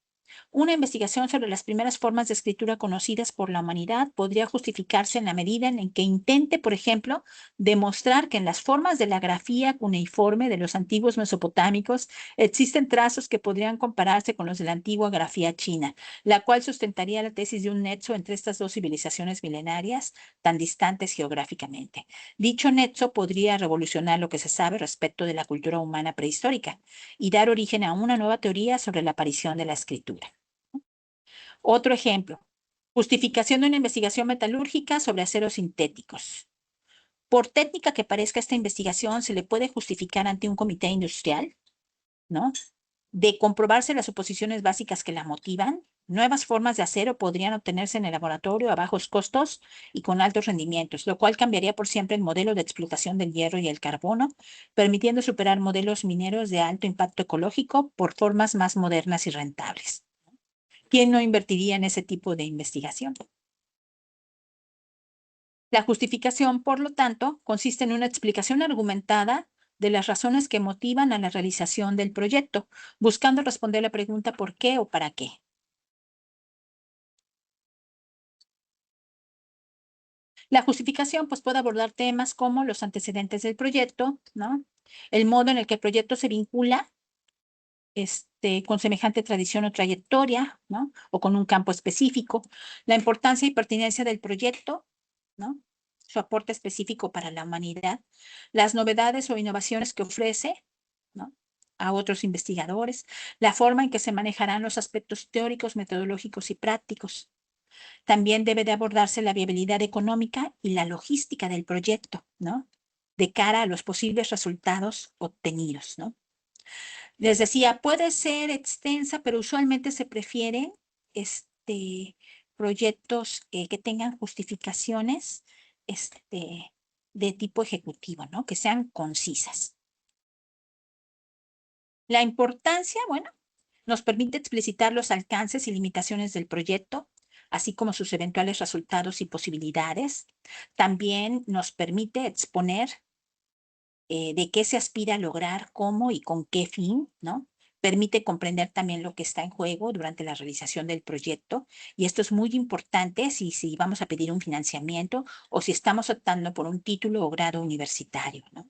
Una investigación sobre las primeras formas de escritura conocidas por la humanidad podría justificarse en la medida en que intente, por ejemplo, demostrar que en las formas de la grafía cuneiforme de los antiguos mesopotámicos existen trazos que podrían compararse con los de la antigua grafía china, la cual sustentaría la tesis de un nexo entre estas dos civilizaciones milenarias tan distantes geográficamente. Dicho nexo podría revolucionar lo que se sabe respecto de la cultura humana prehistórica y dar origen a una nueva teoría sobre la aparición de la escritura. Otro ejemplo, justificación de una investigación metalúrgica sobre aceros sintéticos. Por técnica que parezca esta investigación, se le puede justificar ante un comité industrial, ¿no? De comprobarse las suposiciones básicas que la motivan, nuevas formas de acero podrían obtenerse en el laboratorio a bajos costos y con altos rendimientos, lo cual cambiaría por siempre el modelo de explotación del hierro y el carbono, permitiendo superar modelos mineros de alto impacto ecológico por formas más modernas y rentables. ¿Quién no invertiría en ese tipo de investigación? La justificación, por lo tanto, consiste en una explicación argumentada de las razones que motivan a la realización del proyecto, buscando responder la pregunta ¿por qué o para qué? La justificación pues, puede abordar temas como los antecedentes del proyecto, ¿no? El modo en el que el proyecto se vincula con semejante tradición o trayectoria, ¿no? O con un campo específico, la importancia y pertinencia del proyecto, ¿no? Su aporte específico para la humanidad, las novedades o innovaciones que ofrece, ¿no? A otros investigadores, la forma en que se manejarán los aspectos teóricos, metodológicos y prácticos. También debe de abordarse la viabilidad económica y la logística del proyecto, ¿no? De cara a los posibles resultados obtenidos, ¿no? Les decía, puede ser extensa, pero usualmente se prefieren proyectos que tengan justificaciones de tipo ejecutivo, ¿no? Que sean concisas. La importancia, bueno, nos permite explicitar los alcances y limitaciones del proyecto, así como sus eventuales resultados y posibilidades. También nos permite exponer de qué se aspira a lograr, cómo y con qué fin, ¿no? Permite comprender también lo que está en juego durante la realización del proyecto. Y esto es muy importante si vamos a pedir un financiamiento o si estamos optando por un título o grado universitario, ¿no?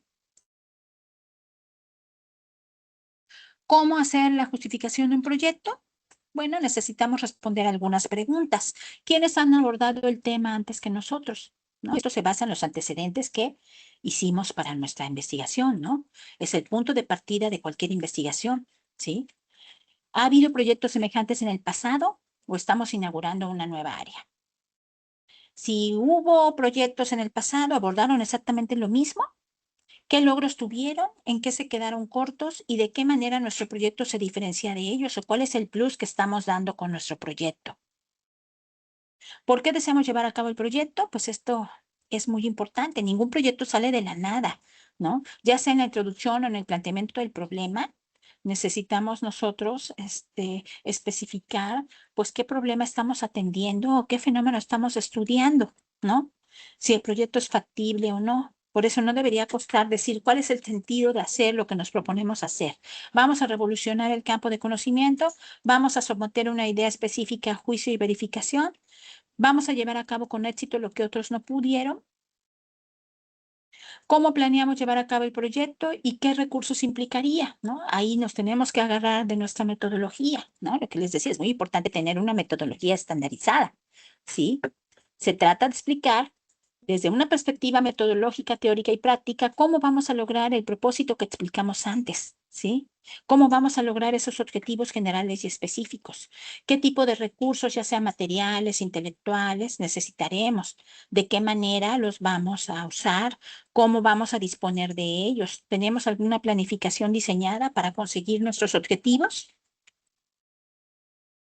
¿Cómo hacer la justificación de un proyecto? Bueno, necesitamos responder algunas preguntas. ¿Quiénes han abordado el tema antes que nosotros? ¿No? Esto se basa en los antecedentes que hicimos para nuestra investigación, ¿no? Es el punto de partida de cualquier investigación, ¿sí? ¿Ha habido proyectos semejantes en el pasado o estamos inaugurando una nueva área? Si hubo proyectos en el pasado, ¿abordaron exactamente lo mismo? ¿Qué logros tuvieron? ¿En qué se quedaron cortos? ¿Y de qué manera nuestro proyecto se diferencia de ellos? ¿O cuál es el plus que estamos dando con nuestro proyecto? ¿Por qué deseamos llevar a cabo el proyecto? Pues esto es muy importante. Ningún proyecto sale de la nada. ¿no? Ya sea en la introducción o en el planteamiento del problema, necesitamos nosotros especificar, pues, qué problema estamos atendiendo o qué fenómeno estamos estudiando, ¿no? Si el proyecto es factible o no. Por eso no debería costar decir cuál es el sentido de hacer lo que nos proponemos hacer. Vamos a revolucionar el campo de conocimiento, vamos a someter una idea específica a juicio y verificación, vamos a llevar a cabo con éxito lo que otros no pudieron. ¿Cómo planeamos llevar a cabo el proyecto y qué recursos implicaría? ¿No? Ahí nos tenemos que agarrar de nuestra metodología, ¿no? Lo que les decía, es muy importante tener una metodología estandarizada, ¿sí? Se trata de explicar desde una perspectiva metodológica, teórica y práctica cómo vamos a lograr el propósito que explicamos antes, ¿sí? ¿Cómo vamos a lograr esos objetivos generales y específicos? ¿Qué tipo de recursos, ya sean materiales, intelectuales, necesitaremos? ¿De qué manera los vamos a usar? ¿Cómo vamos a disponer de ellos? ¿Tenemos alguna planificación diseñada para conseguir nuestros objetivos?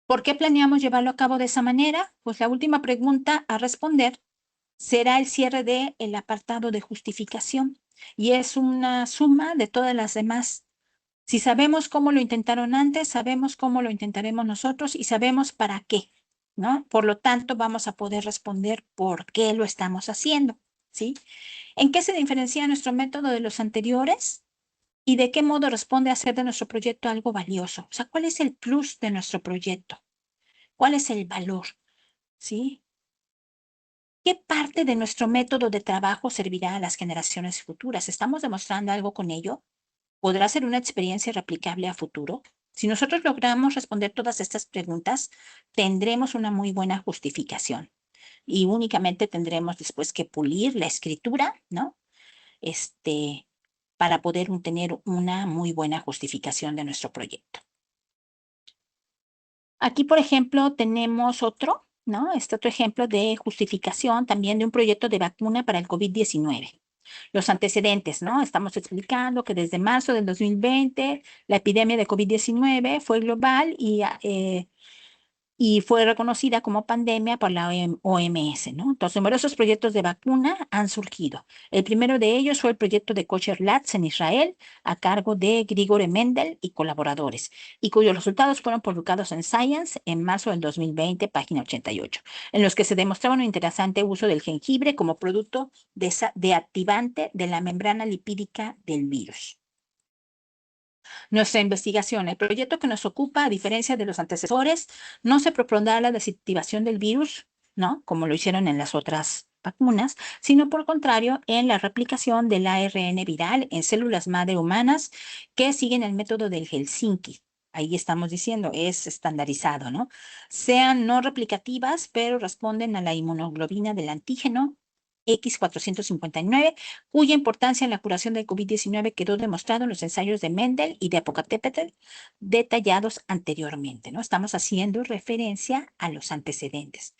¿Por qué planeamos llevarlo a cabo de esa manera? Pues la última pregunta a responder será el cierre del apartado de justificación y es una suma de todas las demás. Si sabemos cómo lo intentaron antes, sabemos cómo lo intentaremos nosotros y sabemos para qué, ¿no? Por lo tanto, vamos a poder responder por qué lo estamos haciendo, ¿sí? ¿En qué se diferencia nuestro método de los anteriores? ¿Y de qué modo responde a hacer de nuestro proyecto algo valioso? O sea, ¿cuál es el plus de nuestro proyecto? ¿Cuál es el valor? ¿Sí? ¿Qué parte de nuestro método de trabajo servirá a las generaciones futuras? ¿Estamos demostrando algo con ello? ¿Podrá ser una experiencia replicable a futuro? Si nosotros logramos responder todas estas preguntas, tendremos una muy buena justificación y únicamente tendremos después que pulir la escritura, ¿no? Este, para poder tener una muy buena justificación de nuestro proyecto. Aquí, por ejemplo, tenemos otro, ¿no? Este otro ejemplo de justificación también de un proyecto de vacuna para el COVID-19. Los antecedentes, ¿no? Estamos explicando que desde marzo del 2020 la epidemia de COVID-19 fue global y fue reconocida como pandemia por la OMS, ¿no? Entonces, numerosos proyectos de vacuna han surgido. El primero de ellos fue el proyecto de Kosher Labs en Israel, a cargo de Grigore Mendel y colaboradores, y cuyos resultados fueron publicados en Science en marzo del 2020, página 88, en los que se demostraba un interesante uso del jengibre como producto de activante de la membrana lipídica del virus. Nuestra investigación, el proyecto que nos ocupa, a diferencia de los antecesores, no se propondrá la desactivación del virus, ¿no? Como lo hicieron en las otras vacunas, sino por contrario, en la replicación del ARN viral en células madre humanas que siguen el método del Helsinki. Ahí estamos diciendo, es estandarizado, ¿no? Sean no replicativas, pero responden a la inmunoglobina del antígeno X459, cuya importancia en la curación del COVID-19 quedó demostrado en los ensayos de Mendel y de Apocatépetl detallados anteriormente, ¿no? Estamos haciendo referencia a los antecedentes.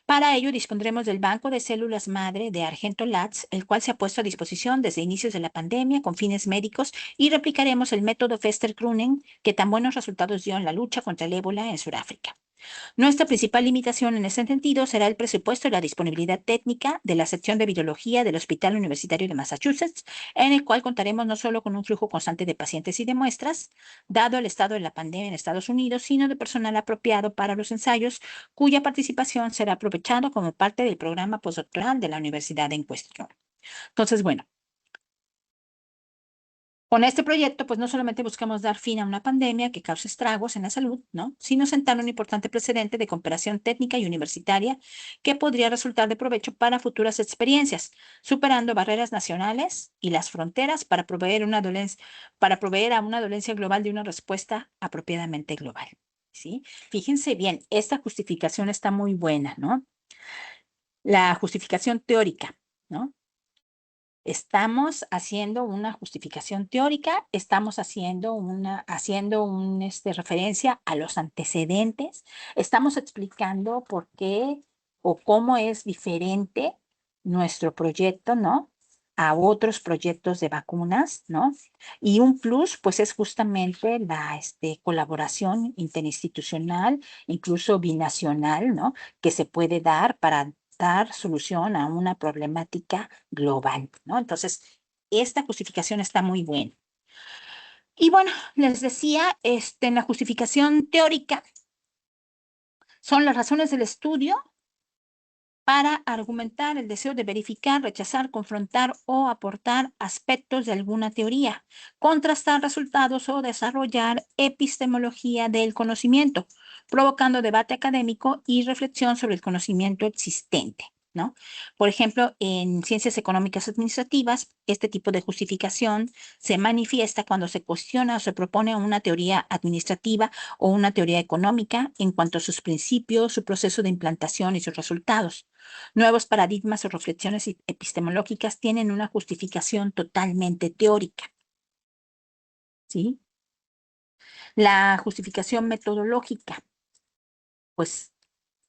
Para ello dispondremos del banco de células madre de Argento Labs, el cual se ha puesto a disposición desde inicios de la pandemia con fines médicos y replicaremos el método Fester-Krunen que tan buenos resultados dio en la lucha contra el ébola en Sudáfrica. Nuestra principal limitación en ese sentido será el presupuesto y la disponibilidad técnica de la sección de virología del Hospital Universitario de Massachusetts, en el cual contaremos no solo con un flujo constante de pacientes y de muestras, dado el estado de la pandemia en Estados Unidos, sino de personal apropiado para los ensayos, cuya participación será aprovechado como parte del programa postdoctoral de la universidad en cuestión. Entonces, bueno, con este proyecto, pues no solamente buscamos dar fin a una pandemia que causa estragos en la salud, ¿no? Sino sentar un importante precedente de cooperación técnica y universitaria que podría resultar de provecho para futuras experiencias, superando barreras nacionales y las fronteras para proveer a una dolencia global de una respuesta apropiadamente global, ¿sí? Fíjense bien, esta justificación está muy buena, ¿no? La justificación teórica, ¿no? Estamos haciendo una justificación teórica, estamos referencia a los antecedentes, estamos explicando por qué o cómo es diferente nuestro proyecto, ¿no? A otros proyectos de vacunas, ¿no? Y un plus, pues, es justamente la colaboración interinstitucional, incluso binacional, ¿no? Que se puede dar para dar solución a una problemática global, ¿no? Entonces, esta justificación está muy buena. Y bueno, les decía, en la justificación teórica son las razones del estudio para argumentar el deseo de verificar, rechazar, confrontar o aportar aspectos de alguna teoría, contrastar resultados o desarrollar epistemología del conocimiento, provocando debate académico y reflexión sobre el conocimiento existente, ¿no? Por ejemplo, en ciencias económicas administrativas, este tipo de justificación se manifiesta cuando se cuestiona o se propone una teoría administrativa o una teoría económica en cuanto a sus principios, su proceso de implantación y sus resultados. Nuevos paradigmas o reflexiones epistemológicas tienen una justificación totalmente teórica, ¿sí? La justificación metodológica, pues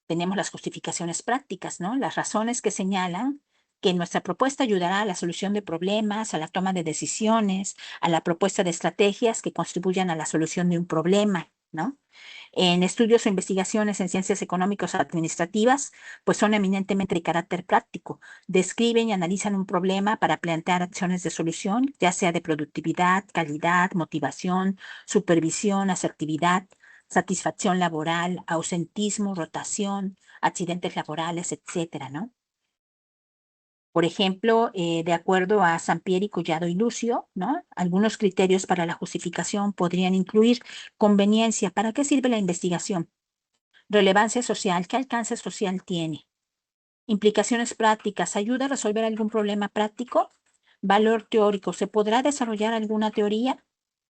tenemos las justificaciones prácticas, ¿no? Las razones que señalan que nuestra propuesta ayudará a la solución de problemas, a la toma de decisiones, a la propuesta de estrategias que contribuyan a la solución de un problema, ¿no? En estudios o investigaciones en ciencias económicas o administrativas, pues son eminentemente de carácter práctico. Describen y analizan un problema para plantear acciones de solución, ya sea de productividad, calidad, motivación, supervisión, asertividad, satisfacción laboral, ausentismo, rotación, accidentes laborales, etcétera, ¿no? Por ejemplo, de acuerdo a Sampieri, Collado y Lucio, ¿no? Algunos criterios para la justificación podrían incluir conveniencia, ¿para qué sirve la investigación? Relevancia social, ¿qué alcance social tiene? Implicaciones prácticas, ¿ayuda a resolver algún problema práctico? Valor teórico, ¿se podrá desarrollar alguna teoría?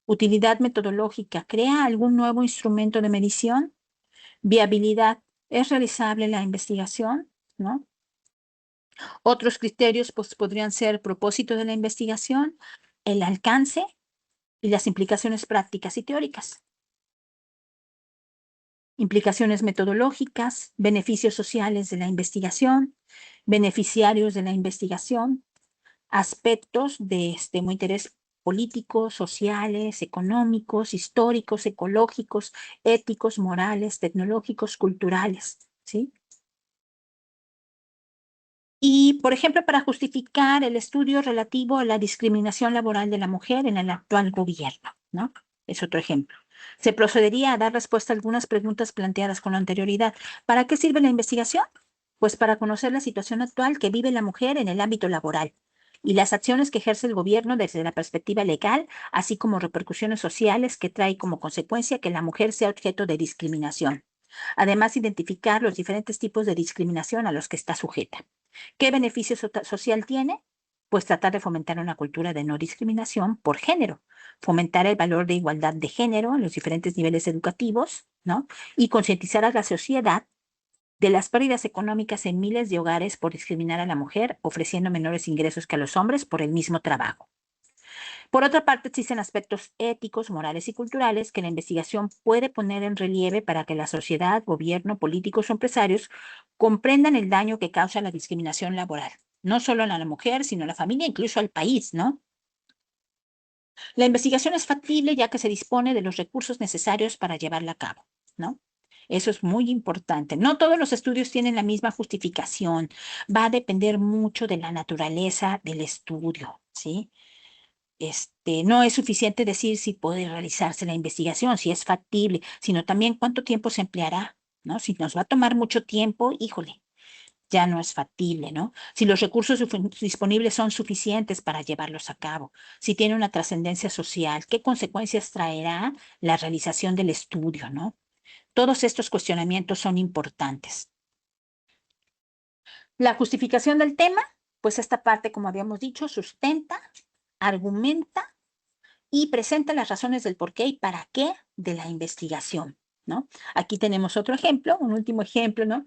Utilidad metodológica, ¿crea algún nuevo instrumento de medición? Viabilidad, ¿es realizable la investigación? ¿No? Otros criterios pues, podrían ser propósito de la investigación, el alcance y las implicaciones prácticas y teóricas. Implicaciones metodológicas, beneficios sociales de la investigación, beneficiarios de la investigación, aspectos de extremo interés políticos, sociales, económicos, históricos, ecológicos, éticos, morales, tecnológicos, culturales, ¿sí? Y, por ejemplo, para justificar el estudio relativo a la discriminación laboral de la mujer en el actual gobierno, ¿no? Es otro ejemplo. Se procedería a dar respuesta a algunas preguntas planteadas con anterioridad. ¿Para qué sirve la investigación? Pues para conocer la situación actual que vive la mujer en el ámbito laboral y las acciones que ejerce el gobierno desde la perspectiva legal, así como repercusiones sociales que trae como consecuencia que la mujer sea objeto de discriminación. Además, identificar los diferentes tipos de discriminación a los que está sujeta. ¿Qué beneficio social tiene? Pues tratar de fomentar una cultura de no discriminación por género, fomentar el valor de igualdad de género en los diferentes niveles educativos, ¿no? Y concientizar a la sociedad de las pérdidas económicas en miles de hogares por discriminar a la mujer, ofreciendo menores ingresos que a los hombres por el mismo trabajo. Por otra parte, existen aspectos éticos, morales y culturales que la investigación puede poner en relieve para que la sociedad, gobierno, políticos o empresarios comprendan el daño que causa la discriminación laboral, no solo a la mujer, sino a la familia, incluso al país, ¿no? La investigación es factible ya que se dispone de los recursos necesarios para llevarla a cabo, ¿no? Eso es muy importante. No todos los estudios tienen la misma justificación. Va a depender mucho de la naturaleza del estudio, ¿sí? No es suficiente decir si puede realizarse la investigación, si es factible, sino también cuánto tiempo se empleará, ¿no? Si nos va a tomar mucho tiempo, híjole, ya no es factible, ¿no? Si los recursos disponibles son suficientes para llevarlos a cabo, si tiene una trascendencia social, qué consecuencias traerá la realización del estudio, ¿no? Todos estos cuestionamientos son importantes. La justificación del tema, pues esta parte, como habíamos dicho, sustenta, argumenta y presenta las razones del por qué y para qué de la investigación, ¿no? Aquí tenemos otro ejemplo, un último ejemplo, ¿no?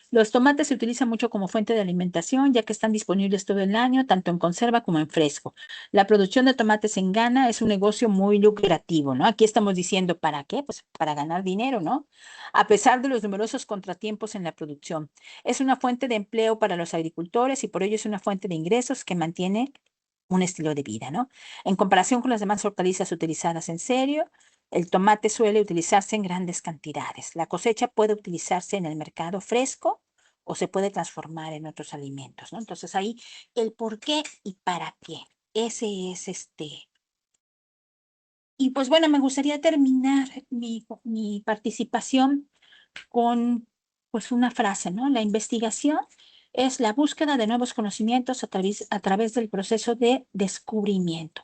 Los tomates se utilizan mucho como fuente de alimentación, ya que están disponibles todo el año, tanto en conserva como en fresco. La producción de tomates en Ghana es un negocio muy lucrativo, ¿no? Aquí estamos diciendo, ¿para qué? Pues para ganar dinero, ¿no? A pesar de los numerosos contratiempos en la producción. Es una fuente de empleo para los agricultores y por ello es una fuente de ingresos que mantiene un estilo de vida, ¿no? En comparación con las demás hortalizas utilizadas en serio, el tomate suele utilizarse en grandes cantidades. La cosecha puede utilizarse en el mercado fresco o se puede transformar en otros alimentos, ¿no? Entonces ahí el por qué y para qué. ese es Y pues bueno, me gustaría terminar mi participación con pues una frase, ¿no? La investigación es la búsqueda de nuevos conocimientos a través del proceso de descubrimiento.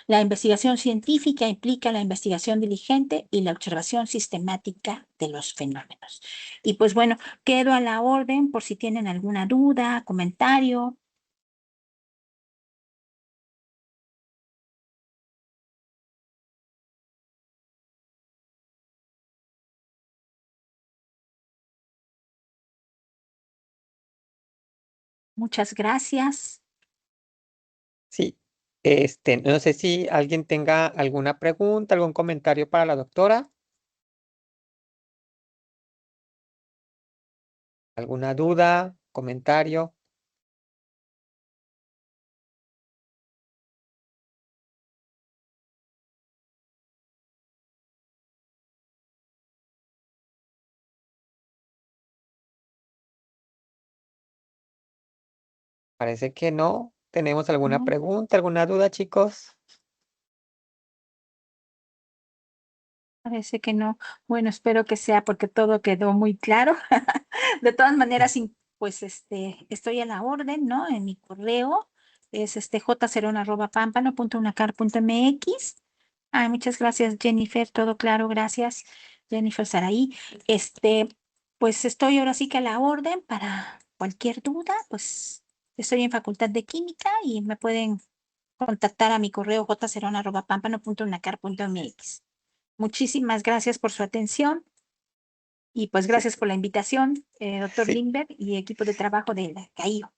La investigación científica implica la investigación diligente y la observación sistemática de los fenómenos. Y pues bueno, quedo a la orden por si tienen alguna duda, comentario. Muchas gracias. Sí, no sé si alguien tenga alguna pregunta, algún comentario para la doctora, alguna duda, comentario. Parece que no. ¿Tenemos alguna ¿No? pregunta, alguna duda, chicos? Parece que no. Bueno, espero que sea porque todo quedó muy claro. De todas maneras, pues estoy a la orden, ¿no? En mi correo es jcerón@pampano.unacar.mx. Ay, muchas gracias, Jennifer. Todo claro, gracias, Jennifer Saraí. Este, pues estoy ahora sí que a la orden para cualquier duda, pues estoy en Facultad de Química y me pueden contactar a mi correo jcerón@pampano.unacar.mx. Muchísimas gracias por su atención y pues Sí, gracias por la invitación, doctor sí, Lindbergh y equipo de trabajo de la CAIO.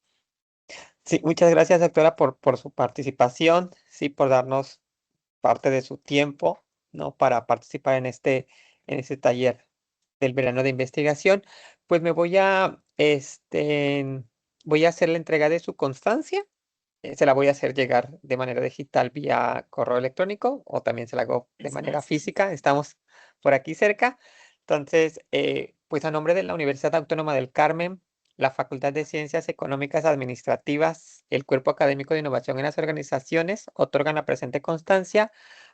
sí, muchas gracias, doctora, por su participación, sí, por darnos parte de su tiempo, ¿no? Para participar en este taller del verano de investigación. Pues voy a hacer la entrega de su constancia. Se la voy a hacer llegar de manera digital vía correo electrónico o también se la hago de manera física. Estamos por aquí cerca. Entonces, pues a nombre de la Universidad Autónoma del Carmen, la Facultad de Ciencias Económicas Administrativas, el Cuerpo Académico de Innovación en las Organizaciones, otorgan la presente constancia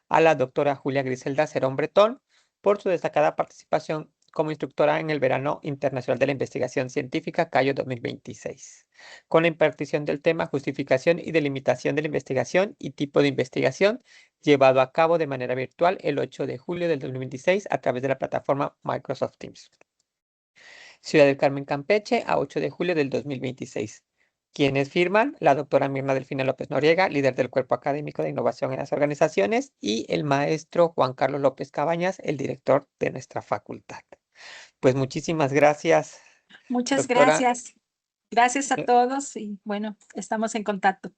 a la doctora Julia Griselda Cerón Bretón por su destacada participación como instructora en el Verano Internacional de la Investigación Científica Cayo 2026 con la impartición del tema justificación y delimitación de la investigación y tipo de investigación, llevado a cabo de manera virtual el 8 de julio del 2026 a través de la plataforma Microsoft Teams. Ciudad del Carmen, Campeche, a 8 de julio del 2026. Quienes firman, la doctora Mirna Delfina López Noriega, líder del Cuerpo Académico de Innovación en las Organizaciones, y el maestro Juan Carlos López Cabañas, el director de nuestra facultad. Pues muchísimas gracias, Muchas doctora. gracias. Gracias a todos y bueno, estamos en contacto.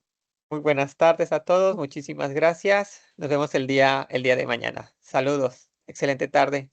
Muy buenas tardes a todos, muchísimas gracias. Nos vemos el día de mañana. Saludos, excelente tarde.